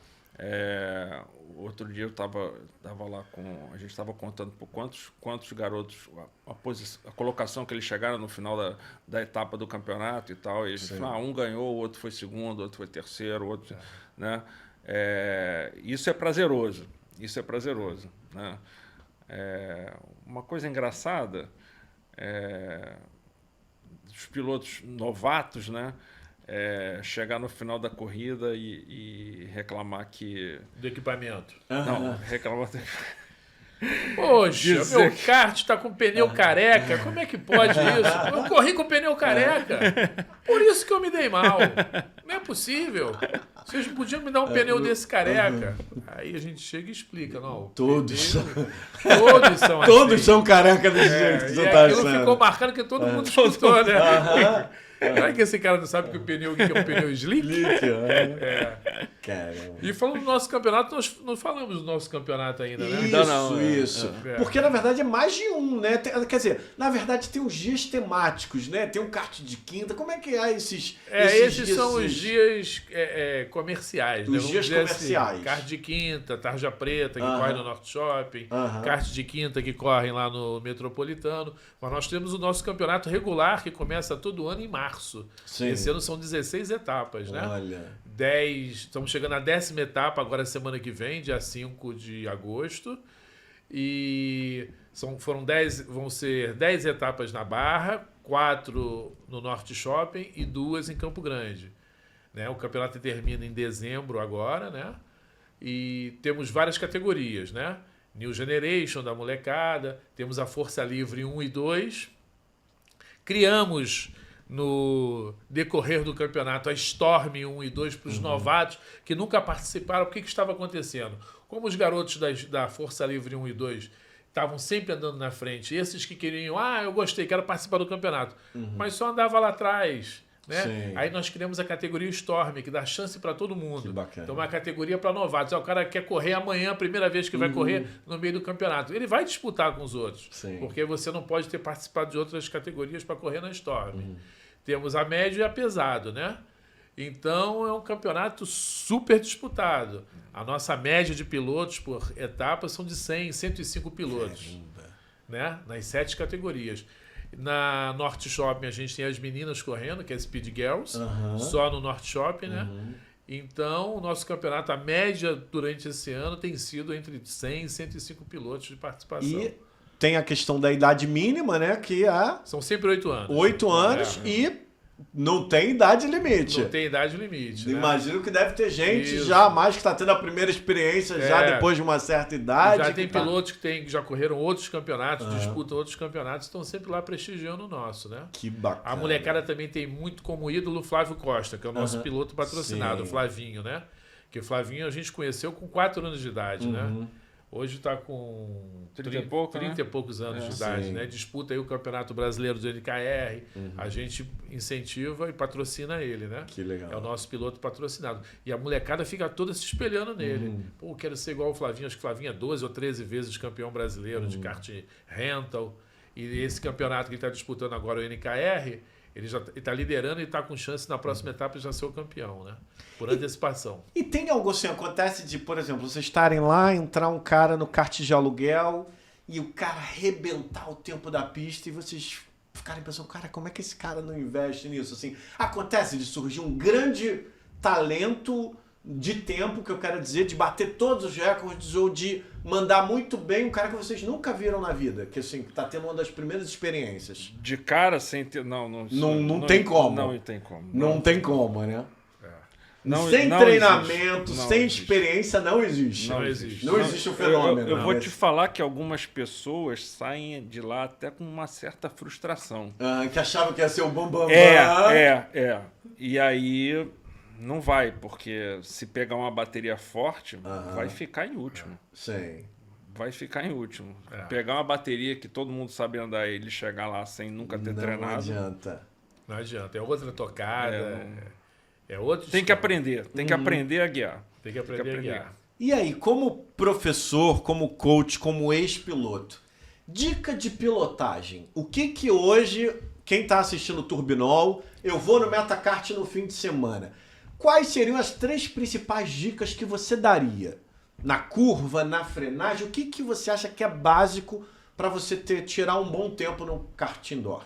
Outro dia eu tava lá a gente estava contando por quantos garotos, a colocação que eles chegaram no final da etapa do campeonato e tal, e a gente falou, um ganhou, o outro foi segundo, o outro foi terceiro, o outro, né? Isso é prazeroso, né? Uma coisa engraçada os pilotos novatos, né? Chegar no final da corrida e reclamar do equipamento. Não, reclamar Poxa, meu kart está com pneu careca. Como é que pode isso? Eu corri com pneu careca. Por isso que eu me dei mal. Não é possível. Vocês podiam me dar um pneu desse careca. Aí a gente chega e explica. Não, todos são assim. Todos são careca desse jeito que você tá achando. Aquilo ficou marcando que todo mundo escutou, né? Não é que esse cara não sabe que o que é um pneu slick? Caramba. E falando do nosso campeonato, nós não falamos do nosso campeonato ainda, né? Isso. Porque, na verdade, é mais de um, né? Quer dizer, na verdade, tem os dias temáticos, né? Tem um kart de quinta. Como é que é esses esses dias? São os dias comerciais, né? Os dias comerciais. Assim, kart de quinta, Tarja Preta, que corre no Norte Shopping, kart de quinta que correm lá no Metropolitano. Mas nós temos o nosso campeonato regular, que começa todo ano em março. Sim. Esse ano são 16 etapas, né? Olha... Estamos chegando à 10ª etapa agora semana que vem, dia 5 de agosto. E vão ser 10 etapas na Barra, 4 no Norte Shopping e 2 em Campo Grande. Né? O campeonato termina em dezembro agora, né? E temos várias categorias, né? New Generation da molecada, temos a Força Livre 1 e 2. Criamos no decorrer do campeonato a Storm 1 e 2 para os novatos que nunca participaram. O que estava acontecendo? Como os garotos da Força Livre 1 e 2 estavam sempre andando na frente, esses que queriam, eu gostei, quero participar do campeonato, mas só andava lá atrás. Né? Aí nós criamos a categoria Storm, que dá chance para todo mundo. Que bacana. Então, uma categoria para novatos. O cara quer correr amanhã, a primeira vez que vai correr no meio do campeonato. Ele vai disputar com os outros, porque você não pode ter participado de outras categorias para correr na Storm. Temos a médio e a pesado, né? Então, é um campeonato super disputado. A nossa média de pilotos por etapa são de 100, 105 pilotos. Né? Nas 7 categorias. Na Norte Shopping a gente tem as meninas correndo, que é Speed Girls, só no Norte Shopping, né? Então, o nosso campeonato, a média durante esse ano tem sido entre 100 e 105 pilotos de participação. E tem a questão da idade mínima, né? Que são sempre 8 anos. 8 anos e não tem idade limite. Não tem idade limite. Imagino que deve ter gente já mais que está tendo a primeira experiência já depois de uma certa idade. Já tem pilotos que já correram outros campeonatos, disputam outros campeonatos, estão sempre lá prestigiando o nosso, né? Que bacana. A molecada também tem muito como ídolo o Flávio Costa, que é o nosso piloto patrocinado, o Flavinho, né? Que o Flavinho a gente conheceu com 4 anos de idade, né? Hoje está com 30 e poucos anos de idade, né? Disputa aí o Campeonato Brasileiro do NKR. A gente incentiva e patrocina ele, né? Que legal. É o nosso piloto patrocinado. E a molecada fica toda se espelhando nele. Pô, quero ser igual o Flavinho. Acho que o Flavinho é 12 ou 13 vezes campeão brasileiro de kart rental. E esse campeonato que ele está disputando agora, o NKR, ele já está liderando e está com chance na próxima etapa de já ser o campeão, né? Por antecipação. E tem algo assim, acontece de, por exemplo, vocês estarem lá, entrar um cara no kart de aluguel e o cara arrebentar o tempo da pista e vocês ficarem pensando, cara, como é que esse cara não investe nisso? Assim, acontece de surgir um grande talento de tempo, que eu quero dizer, de bater todos os recordes ou de mandar muito bem um cara que vocês nunca viram na vida, que assim, tá tendo uma das primeiras experiências. De cara, sem ter... Não tem como. Não tem como. Não tem como, né? Não, sem não treinamento, existe. sem existe. experiência, não existe. Não existe. Não existe o fenômeno. Eu vou te falar que algumas pessoas saem de lá até com uma certa frustração. Que achavam que ia ser o bambambam. E aí não vai, porque se pegar uma bateria forte, vai ficar em último. Sim. Vai ficar em último. Pegar uma bateria que todo mundo sabe andar e ele chegar lá sem nunca ter treinado. Não adianta. Não adianta. É outra tocada. É outro Tem que aprender. Tem que aprender a guiar. Tem que aprender a guiar. E aí, como professor, como coach, como ex-piloto, dica de pilotagem. O que hoje, quem está assistindo o Turbinol, eu vou no Metacart no fim de semana. Quais seriam as 3 principais dicas que você daria? Na curva, na frenagem, o que você acha que é básico para você tirar um bom tempo no kart indoor?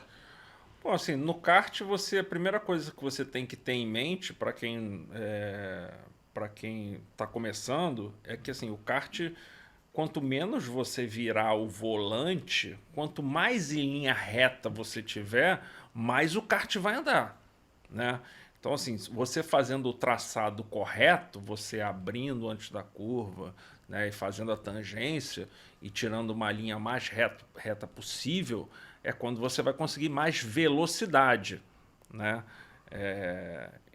Bom, assim, no kart, a primeira coisa que você tem que ter em mente, para quem está começando, é que assim, o kart, quanto menos você virar o volante, quanto mais em linha reta você tiver, mais o kart vai andar, né? Então, assim, você fazendo o traçado correto, você abrindo antes da curva, né, e fazendo a tangência e tirando uma linha mais reta possível, é quando você vai conseguir mais velocidade, né?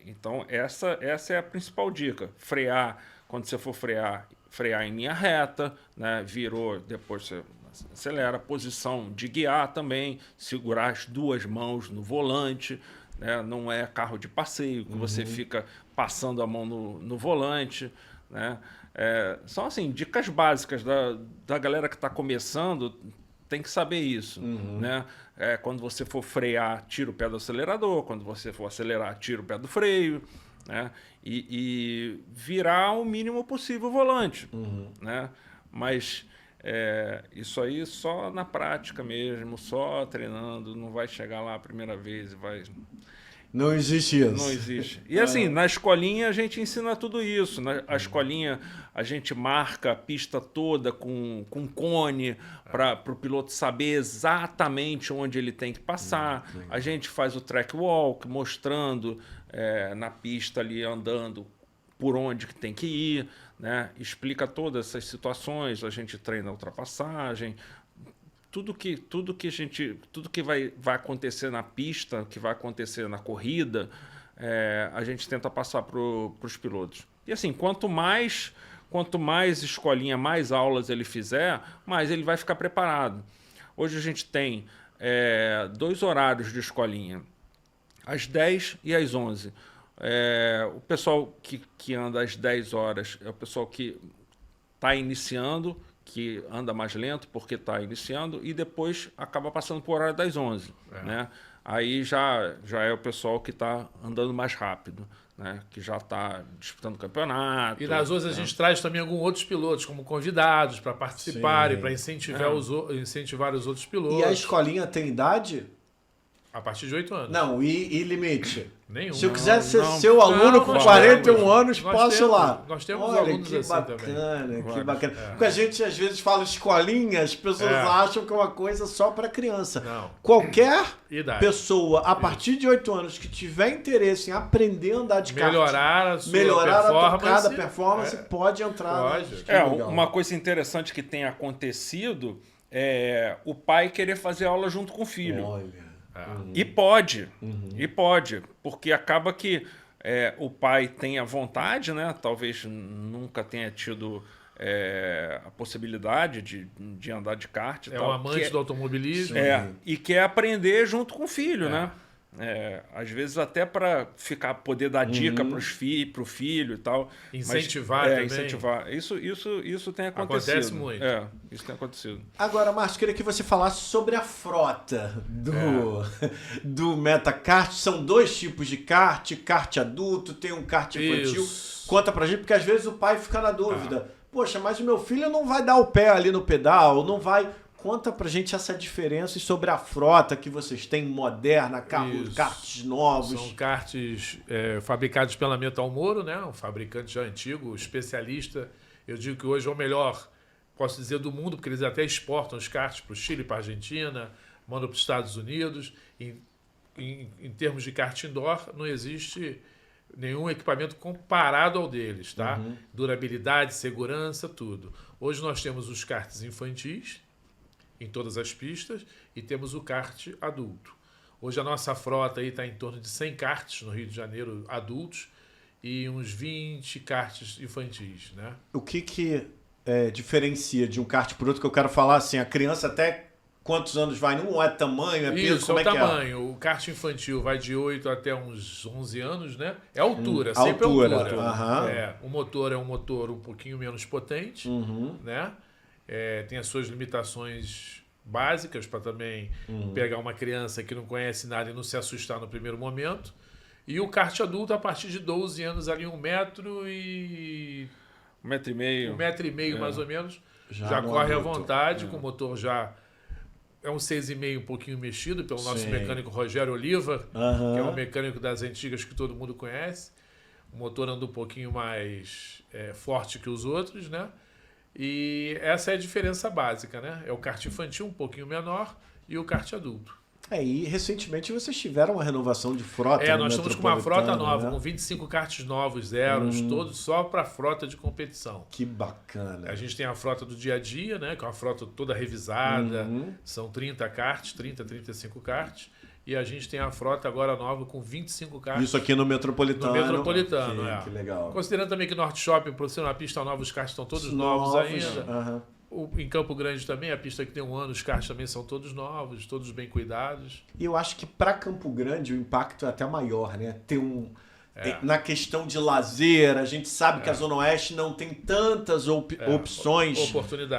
Então, essa é a principal dica. Frear, quando você for frear em linha reta, né? Virou, depois você acelera. Posição de guiar também, segurar as 2 mãos no volante, né? Não é carro de passeio, que você fica passando a mão no volante, né? São assim, dicas básicas da galera que está começando, tem que saber isso, né? Quando você for frear, tira o pé do acelerador, quando você for acelerar, tira o pé do freio, né? E virar o mínimo possível o volante, né? Mas isso aí só na prática mesmo, só treinando, não vai chegar lá a primeira vez e vai... Não existe isso. Não existe. E assim, na escolinha a gente ensina tudo isso. Na escolinha a gente marca a pista toda com cone para o piloto saber exatamente onde ele tem que passar. A gente faz o track walk mostrando na pista ali andando por onde que tem que ir, né? Explica todas essas situações, a gente treina a ultrapassagem. Tudo que vai acontecer na pista, que vai acontecer na corrida, a gente tenta passar para os pilotos. E assim, quanto mais escolinha, mais aulas ele fizer, mais ele vai ficar preparado. Hoje a gente tem 2 horários de escolinha, às 10 e às 11. O pessoal que anda às 10 horas é o pessoal que está iniciando, que anda mais lento porque está iniciando e depois acaba passando por horário das 11, né? Aí já é o pessoal que está andando mais rápido, né? Que já está disputando campeonato. E nas 11 a gente traz também alguns outros pilotos como convidados para participarem, para incentivar os outros pilotos. E a escolinha tem idade? A partir de 8 anos. Não, e limite? Nenhum. Se eu quiser ser seu aluno com 41 anos, posso ir lá. Nós temos Olha, alunos que assim bacana, também. que bacana. Porque a gente às vezes fala escolinha, as pessoas acham que é uma coisa só para criança. Não. Qualquer Idade. pessoa a partir de 8 anos que tiver interesse em aprender a andar de kart, melhorar a sua a performance, performance, pode entrar. Pode. Uma coisa interessante que tem acontecido é o pai querer fazer aula junto com o filho. Olha. E pode, porque acaba que o pai tem a vontade, né? Talvez nunca tenha tido a possibilidade de andar de kart. Um amante do automobilismo. E quer aprender junto com o filho, né? às vezes até para poder dar dica pro filho e tal. Incentivar mas, também. Incentivar. Isso tem acontecido. Acontece muito. Isso tem acontecido. Agora, Márcio, queria que você falasse sobre a frota do Metacart. São 2 tipos de kart adulto, tem um kart infantil. Isso. Conta pra gente, porque às vezes o pai fica na dúvida. Poxa, mas o meu filho não vai dar o pé ali no pedal, não vai... Conta pra gente essa diferença e sobre a frota que vocês têm moderna, karts novos. São karts fabricados pela Metal Moro, né? Um fabricante já antigo, especialista. Eu digo que hoje é o melhor, posso dizer, do mundo, porque eles até exportam os karts para o Chile, para a Argentina, mandam para os Estados Unidos. Em termos de kart indoor, não existe nenhum equipamento comparado ao deles, tá? Durabilidade, segurança, tudo. Hoje nós temos os karts infantis, em todas as pistas, e temos o kart adulto. Hoje a nossa frota aí está em torno de 100 karts no Rio de Janeiro adultos e uns 20 karts infantis, né? O que diferencia de um kart para outro? Que eu quero falar assim, a criança até quantos anos vai? Não é tamanho, é peso? Isso, como é o que tamanho. O kart infantil vai de 8 até uns 11 anos, né? É altura, sempre altura. altura. O motor é um motor um pouquinho menos potente, né? Tem as suas limitações básicas para também pegar uma criança que não conhece nada e não se assustar no primeiro momento. E o kart adulto, a partir de 12 anos, ali 1,5 metros. 1,5 1,5 mais ou menos. Já corre à adulto. vontade, com o motor já... É um 6,5 um pouquinho mexido pelo nosso mecânico Rogério Oliva, que é um mecânico das antigas que todo mundo conhece. O motor anda um pouquinho mais forte que os outros, né? E essa é a diferença básica, né? É o kart infantil um pouquinho menor e o kart adulto. E recentemente vocês tiveram uma renovação de frota. Nós estamos com uma frota nova, né? com 25 karts novos, zeros, todos só para frota de competição. Que bacana. A gente tem a frota do dia a dia, né? Que é uma frota toda revisada, são 30 karts, 35 karts. E a gente tem a frota agora nova com 25 karts. Isso aqui no Metropolitano. No Metropolitano, que legal. Considerando também que Norte Shopping, por ser uma pista nova, os karts estão todos novos ainda. Em Campo Grande também, a pista que tem 1 ano, os karts também são todos novos, todos bem cuidados. E eu acho que para Campo Grande o impacto é até maior, né? Na questão de lazer, a gente sabe que a Zona Oeste não tem tantas opções,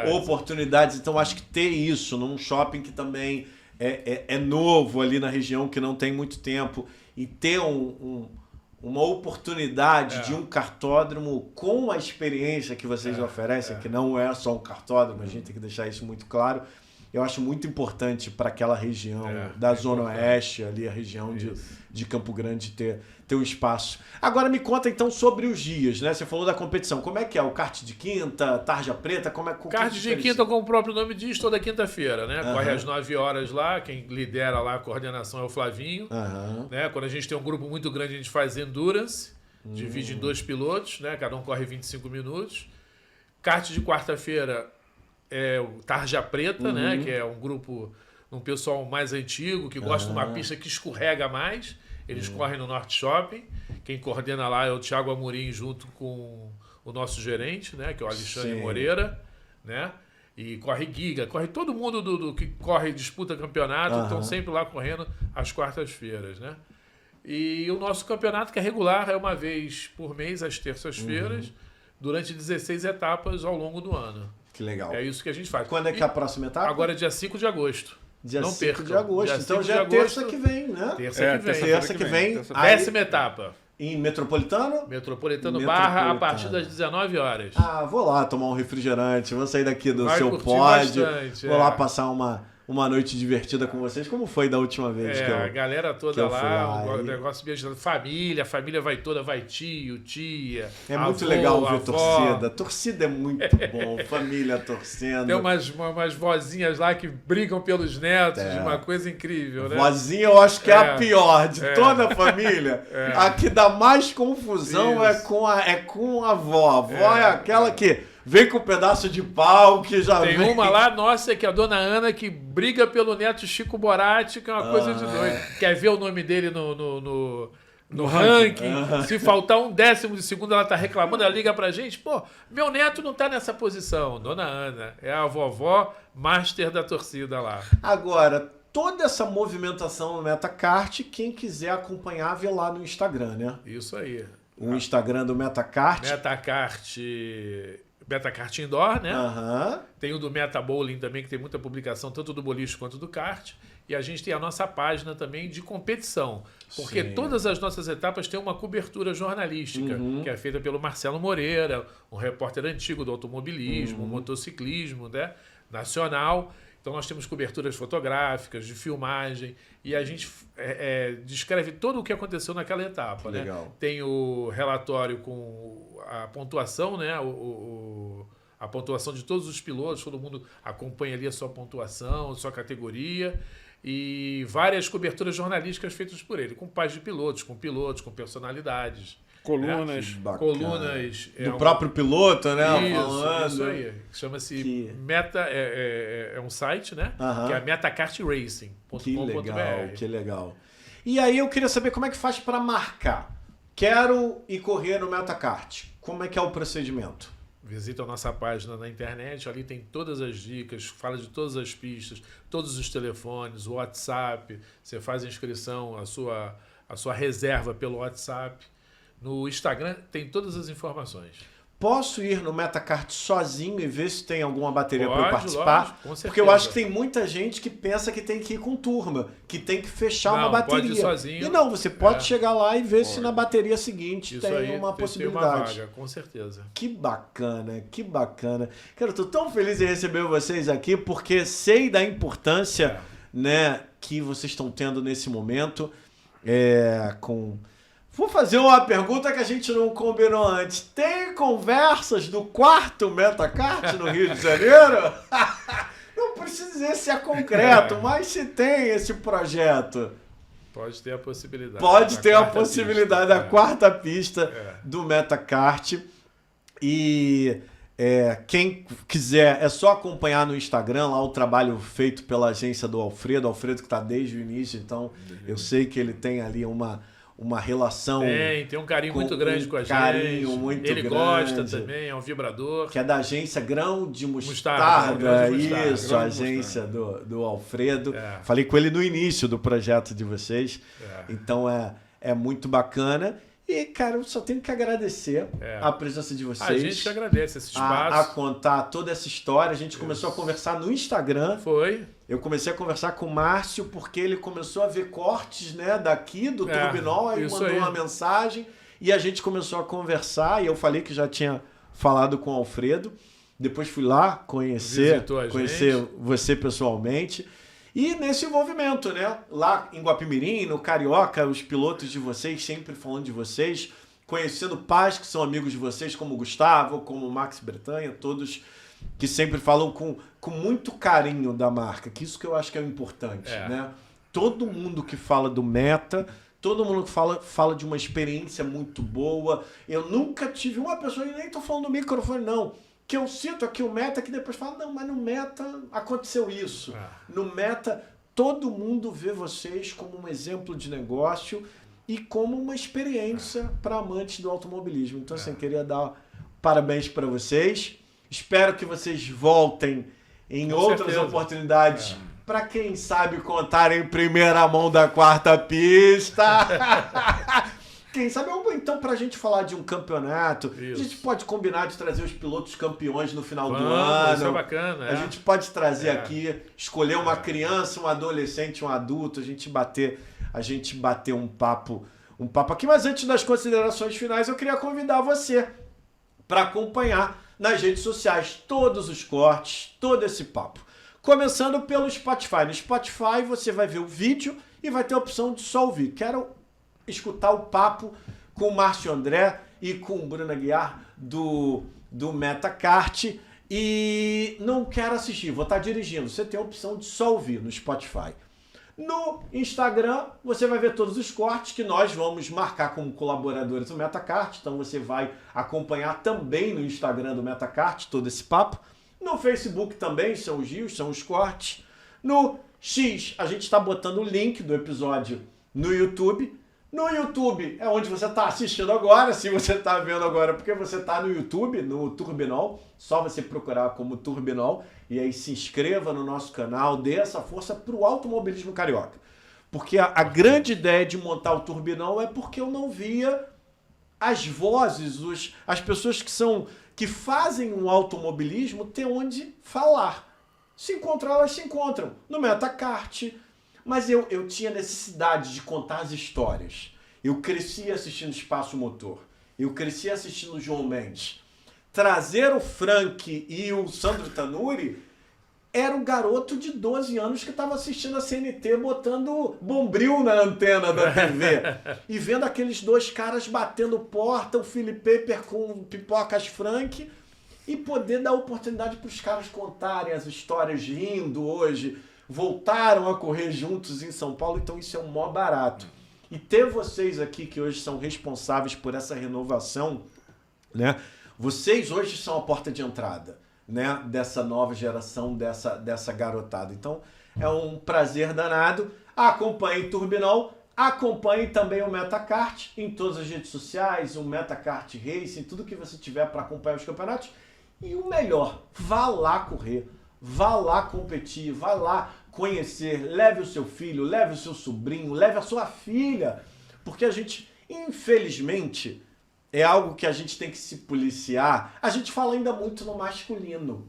oportunidades. Então acho que ter isso num shopping que também é novo ali na região, que não tem muito tempo, e ter uma oportunidade de um kartódromo com a experiência que vocês oferecem, que não é só um kartódromo, a gente tem que deixar isso muito claro. Eu acho muito importante para aquela região da Zona Oeste, ali a região de Campo Grande, ter um espaço. Agora me conta então sobre os dias, né? Você falou da competição. Como é que é? O kart de quinta, tarja preta? Kart de quinta, como o próprio nome diz, toda quinta-feira, né? Corre às 9 horas lá, quem lidera lá a coordenação é o Flavinho. Né? Quando a gente tem um grupo muito grande, a gente faz endurance, divide em 2 pilotos, né? Cada um corre 25 minutos. Kart de quarta-feira é o Tarja Preta, né? Que é um grupo, um pessoal mais antigo, que gosta de uma pista que escorrega mais. Eles correm no Norte Shopping. Quem coordena lá é o Thiago Amorim, junto com o nosso gerente, né? Que é o Alexandre Moreira, né? E corre Giga, corre todo mundo do que corre disputa campeonato, estão sempre lá correndo às quartas-feiras, né? E o nosso campeonato, que é regular, é uma vez por mês, às terças-feiras, durante 16 etapas ao longo do ano. Que legal. É isso que a gente faz. Quando é que é a próxima etapa? Agora é dia 5 de agosto. Dia Não 5 percam. de agosto. Então já é terça que vem, né? Terça que vem. Décima etapa. Em Metropolitano? Metropolitano Barra, a partir das 19 horas. Vou lá tomar um refrigerante, vou sair daqui do Vai seu curtir pod. bastante, Vou lá passar uma noite divertida com vocês. Como foi da última vez que eu a galera toda fui lá, lá um negócio mesmo. Família, a família vai toda, vai tio, tia. É muito avô, legal ver avó. torcida. Torcida é muito bom. Família torcendo. Tem umas vozinhas lá que brigam pelos netos, uma coisa incrível, né? Vozinha eu acho que é a pior de toda a família. A que dá mais confusão é com a avó. A avó é aquela que vem com um pedaço de pau que já Tem vem. uma lá, nossa, que é a dona Ana, que briga pelo neto Chico Borati, que é uma coisa de doido. Quer ver o nome dele no ranking? Se faltar 1/10 de segundo, ela tá reclamando, ela liga pra gente, meu neto não tá nessa posição. Dona Ana, é a vovó master da torcida lá. Agora, toda essa movimentação no Metacart, quem quiser acompanhar, vê lá no Instagram, né? Isso aí. O Instagram do Metacart. Metacart Indoor, né? Aham. Tem o do Meta Bowling também, que tem muita publicação, tanto do boliche quanto do kart. E a gente tem a nossa página também de competição. Porque Sim. todas as nossas etapas têm uma cobertura jornalística, que é feita pelo Marcelo Moreira, um repórter antigo do automobilismo, motociclismo, né? Nacional. Então nós temos coberturas fotográficas, de filmagem, e a gente descreve todo o que aconteceu naquela etapa. Né? Legal. Tem o relatório com a pontuação, né? A pontuação de todos os pilotos, todo mundo acompanha ali a sua pontuação, a sua categoria, e várias coberturas jornalísticas feitas por ele, com pais de pilotos, com personalidades. Colunas. Bacana. Colunas. Do próprio piloto, né? Isso aí. Chama-se Meta, é um site, né? Aham. Que é metakartracing.com.br. Que legal, que legal. E aí eu queria saber como é que faz para marcar. Quero ir correr no Metacart. Como é que é o procedimento? Visita a nossa página na internet, ali tem todas as dicas, fala de todas as pistas, todos os telefones, o WhatsApp, você faz a inscrição, a sua reserva pelo WhatsApp. No Instagram tem todas as informações. Posso ir no Metacart sozinho e ver se tem alguma bateria para eu Pode, participar? lógico, com certeza. Porque eu acho que tem muita gente que pensa que tem que ir com turma, que tem que fechar Não, uma bateria. pode ir sozinho. E não, você pode chegar lá e ver se Pode. na bateria seguinte Isso tem aí uma tem possibilidade. vaga, com certeza. Que bacana, que bacana. Cara, eu tô tão feliz em receber vocês aqui porque sei da importância, né, que vocês estão tendo nesse momento. Vou fazer uma pergunta que a gente não combinou antes. Tem conversas do quarto Metacart no Rio de Janeiro? Não precisa dizer se é concreto, mas se tem esse projeto. Pode ter a possibilidade. Pode Da ter a quarta possibilidade pista. da quarta pista do Metacart. E quem quiser, é só acompanhar no Instagram lá o trabalho feito pela agência do Alfredo. Alfredo que está desde o início, então eu sei que ele tem ali uma relação... Tem um carinho muito grande com a gente. Carinho muito Ele grande. gosta também, é um vibrador. Que é da agência Grão de Mostarda, Mostarda. Grão de Mostarda. Isso, Grão a de agência do Alfredo. É. Falei com ele no início do projeto de vocês. Então é muito bacana. E, cara, eu só tenho que agradecer a presença de vocês. A gente que agradece esse a espaço. contar toda essa história. A gente começou a conversar no Instagram. Foi. Eu comecei a conversar com o Márcio porque ele começou a ver cortes, né, daqui do Turbinol, aí isso mandou aí. uma mensagem e a gente começou a conversar e eu falei que já tinha falado com o Alfredo. Depois fui lá conhecer Visitou a você pessoalmente. E nesse envolvimento, né? Lá em Guapimirim, no Carioca, os pilotos de vocês sempre falando de vocês, conhecendo pais que são amigos de vocês, como o Gustavo, como o Max Bretanha, todos que sempre falam com muito carinho da marca, que isso que eu acho que é o importante, né? Todo mundo que fala do Meta, todo mundo que fala de uma experiência muito boa. Eu nunca tive uma pessoa, e nem tô falando no microfone não, que eu cito aqui o Meta, que depois fala, não, mas no Meta aconteceu isso. No Meta, todo mundo vê vocês como um exemplo de negócio e como uma experiência para amantes do automobilismo. Então, assim, queria dar parabéns para vocês. Espero que vocês voltem em Com outras certeza. oportunidades para, quem sabe, contar em primeira mão da quarta pista. Quem sabe, ou então pra gente falar de um campeonato, Isso. a gente pode combinar de trazer os pilotos campeões no final do Vamos, ano. isso é bacana. A gente pode trazer aqui, escolher uma criança, um adolescente, um adulto, a gente bater um papo aqui. Mas antes das considerações finais, eu queria convidar você para acompanhar nas redes sociais todos os cortes, todo esse papo. Começando pelo Spotify. No Spotify você vai ver o vídeo e vai ter a opção de só ouvir. Quero escutar o papo com o Márcio André e com o Bruno Aguiar do Metacart e não quero assistir, vou estar dirigindo. Você tem a opção de só ouvir no Spotify. No Instagram, você vai ver todos os cortes que nós vamos marcar como colaboradores do Metacart, então você vai acompanhar também no Instagram do Metacart todo esse papo. No Facebook também são os rios, são os cortes. No X, a gente está botando o link do episódio no YouTube No YouTube é onde você está assistindo agora. Se você está vendo agora, porque você está no YouTube, no Turbinol, só você procurar como Turbinol e aí se inscreva no nosso canal, dê essa força para o automobilismo carioca. Porque a grande ideia de montar o Turbinol é porque eu não via as vozes, as pessoas que fazem um automobilismo ter onde falar. Se encontrar, elas se encontram no Metacart. Mas eu tinha necessidade de contar as histórias. Eu cresci assistindo Espaço Motor. Eu cresci assistindo o João Mendes. Trazer o Frank e o Sandro Tanuri era um garoto de 12 anos que estava assistindo a CNT botando bombril na antena da TV. E vendo aqueles dois caras batendo porta, o Philip Pepper com Pipocas Frank, e poder dar oportunidade para os caras contarem as histórias rindo hoje. Voltaram a correr juntos em São Paulo, então isso é um mó barato. E ter vocês aqui que hoje são responsáveis por essa renovação, né? Vocês hoje são a porta de entrada, né? Dessa nova geração, dessa garotada. Então é um prazer danado. Acompanhem Turbinol, acompanhem também o Metacart em todas as redes sociais, o Metacart Racing, tudo que você tiver para acompanhar os campeonatos. E o melhor, vá lá correr. Vá lá competir, vá lá conhecer, leve o seu filho, leve o seu sobrinho, leve a sua filha, porque a gente, infelizmente, é algo que a gente tem que se policiar. A gente fala ainda muito no masculino,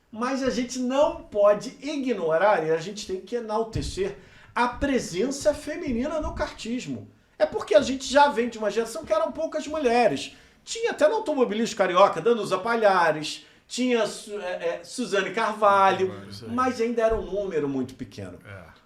mas a gente não pode ignorar e a gente tem que enaltecer a presença feminina no kartismo. É porque a gente já vem de uma geração que eram poucas mulheres. Tinha até no automobilismo carioca, Danusa Palhares, tinha Suzane Carvalho, mas ainda era um número muito pequeno.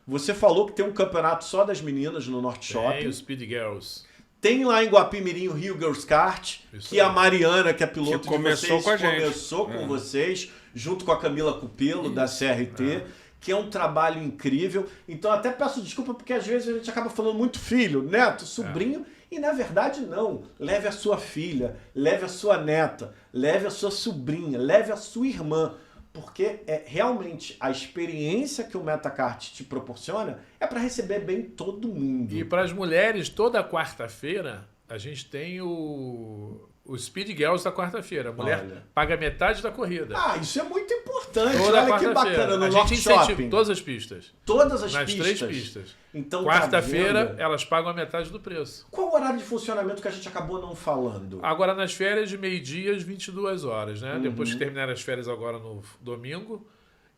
Você falou que tem um campeonato só das meninas no Norte Shopping. Tem o Speed Girls. Tem lá em Guapimirim o Rio Girls Kart, que a Mariana, que é piloto que começou de vocês, com a gente. começou com vocês, junto com a Camila Cupelo, da CRT, que é um trabalho incrível. Então até peço desculpa, porque às vezes a gente acaba falando muito filho, neto, sobrinho, e na verdade não. Leve a sua filha, leve a sua neta, leve a sua sobrinha, leve a sua irmã, porque realmente a experiência que o Metacart te proporciona é para receber bem todo mundo. E para as mulheres, toda quarta-feira, a gente tem o Speed Girls da quarta-feira. A mulher paga metade da corrida. Ah, isso é muito importante. Toda Olha que bacana, no Norte Shopping. Todas as pistas. Todas as nas pistas. 3 pistas. Então, quarta-feira, tá vendo? elas pagam a metade do preço. Qual o horário de funcionamento que a gente acabou não falando? Agora, nas férias, de meio-dia às 22 horas, né? Depois que terminar as férias agora no domingo,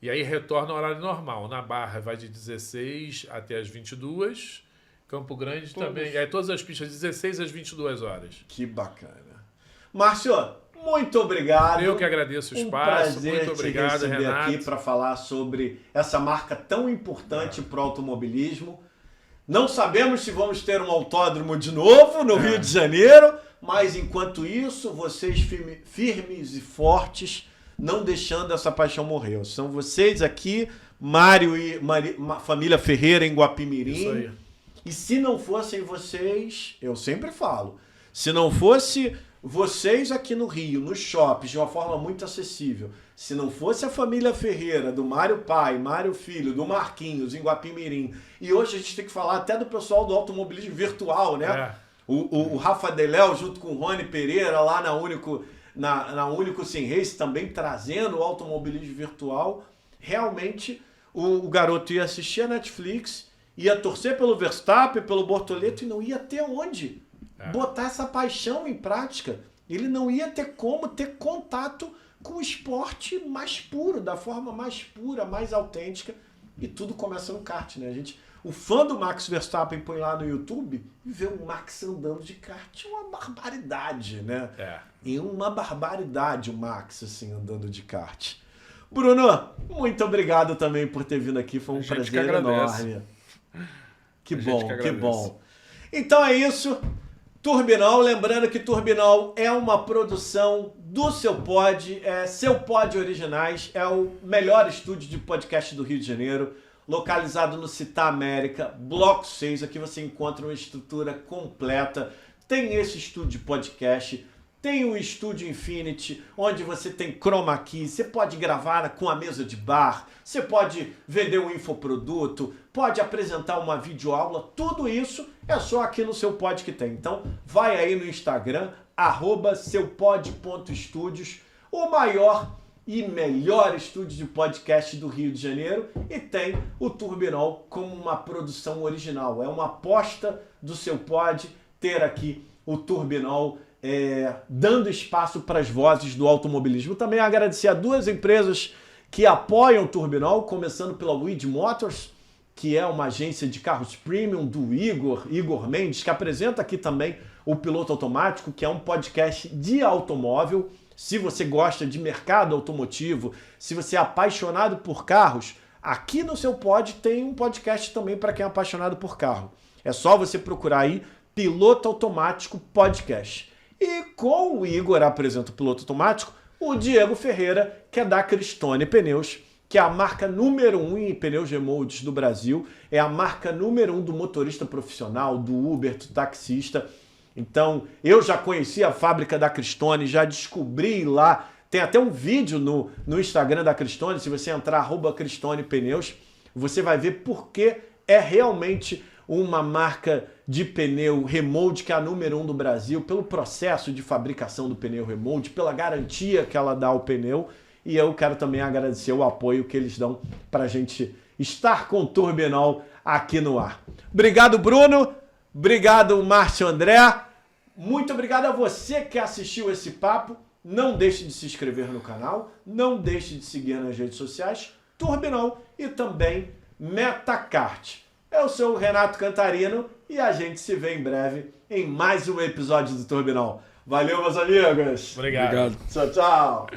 e aí retorna ao horário normal. Na Barra vai de 16 até as 22. Campo Grande também. Todas as pistas, 16 às 22 horas. Que bacana. Márcio, muito obrigado. Eu que agradeço o espaço. Muito obrigado, te receber Renato. aqui para falar sobre essa marca tão importante para o automobilismo. Não sabemos se vamos ter um autódromo de novo no Rio de Janeiro, mas enquanto isso, vocês firmes e fortes, não deixando essa paixão morrer. São vocês aqui, Mário e família Ferreira em Guapimirim. Isso aí. E se não fossem vocês, eu sempre falo, se não fosse vocês aqui no Rio, nos shoppings, de uma forma muito acessível, se não fosse a família Ferreira, do Mário pai, Mário filho, do Marquinhos, em Guapimirim, e hoje a gente tem que falar até do pessoal do automobilismo virtual, né? O Rafa Deléo junto com o Rony Pereira lá na Único Sim Race, também trazendo o automobilismo virtual. Realmente o garoto ia assistir a Netflix, ia torcer pelo Verstappen, pelo Bortoleto e não ia ter onde botar essa paixão em prática. Ele não ia ter como ter contato com o esporte mais puro, da forma mais pura, mais autêntica. E tudo começa no kart, né, gente? O fã do Max Verstappen põe lá no YouTube e vê o Max andando de kart. É uma barbaridade, né? É uma barbaridade o Max, assim, andando de kart. Bruno, muito obrigado também por ter vindo aqui. Foi um prazer enorme. Que bom, que bom. Então é isso. Turbinol, lembrando que Turbinol é uma produção do Seu Pod, Seu Pod Originais, é o melhor estúdio de podcast do Rio de Janeiro, localizado no Città América, Bloco 6, aqui você encontra uma estrutura completa, tem esse estúdio de podcast, Tem o Estúdio Infinity, onde você tem chroma key, você pode gravar com a mesa de bar, você pode vender um infoproduto, pode apresentar uma videoaula, tudo isso é só aqui no Seu Pod que tem. Então vai aí no Instagram, @seupod.studios, o maior e melhor estúdio de podcast do Rio de Janeiro, e tem o Turbinol como uma produção original. É uma aposta do Seu Pod ter aqui o Turbinol dando espaço para as vozes do automobilismo. Também agradecer a duas empresas que apoiam o Turbinol, começando pela Weed Motors, que é uma agência de carros premium do Igor Mendes, que apresenta aqui também o Piloto Automático, que é um podcast de automóvel. Se você gosta de mercado automotivo, se você é apaixonado por carros, aqui no Seu Pod tem um podcast também para quem é apaixonado por carro. É só você procurar aí Piloto Automático Podcast. E com o Igor apresenta o Piloto Automático, o Diego Ferreira, que é da Cristone Pneus, que é a marca número 1 em pneus remoldes do Brasil, é a marca número 1 do motorista profissional, do Uber, do taxista. Então, eu já conheci a fábrica da Cristone, já descobri lá, tem até um vídeo no Instagram da Cristone, se você entrar @Cristone Pneus, você vai ver porque é realmente uma marca de pneu remold que é a número 1 do Brasil, pelo processo de fabricação do pneu remold, pela garantia que ela dá ao pneu. E eu quero também agradecer o apoio que eles dão para a gente estar com o Turbinol aqui no ar. Obrigado, Bruno. Obrigado, Márcio André. Muito obrigado a você que assistiu esse papo. Não deixe de se inscrever no canal. Não deixe de seguir nas redes sociais. Turbinol e também Metacart. Eu sou o Renato Cantarino e a gente se vê em breve em mais um episódio do Turbinol. Valeu, meus amigos. Obrigado. Tchau, tchau.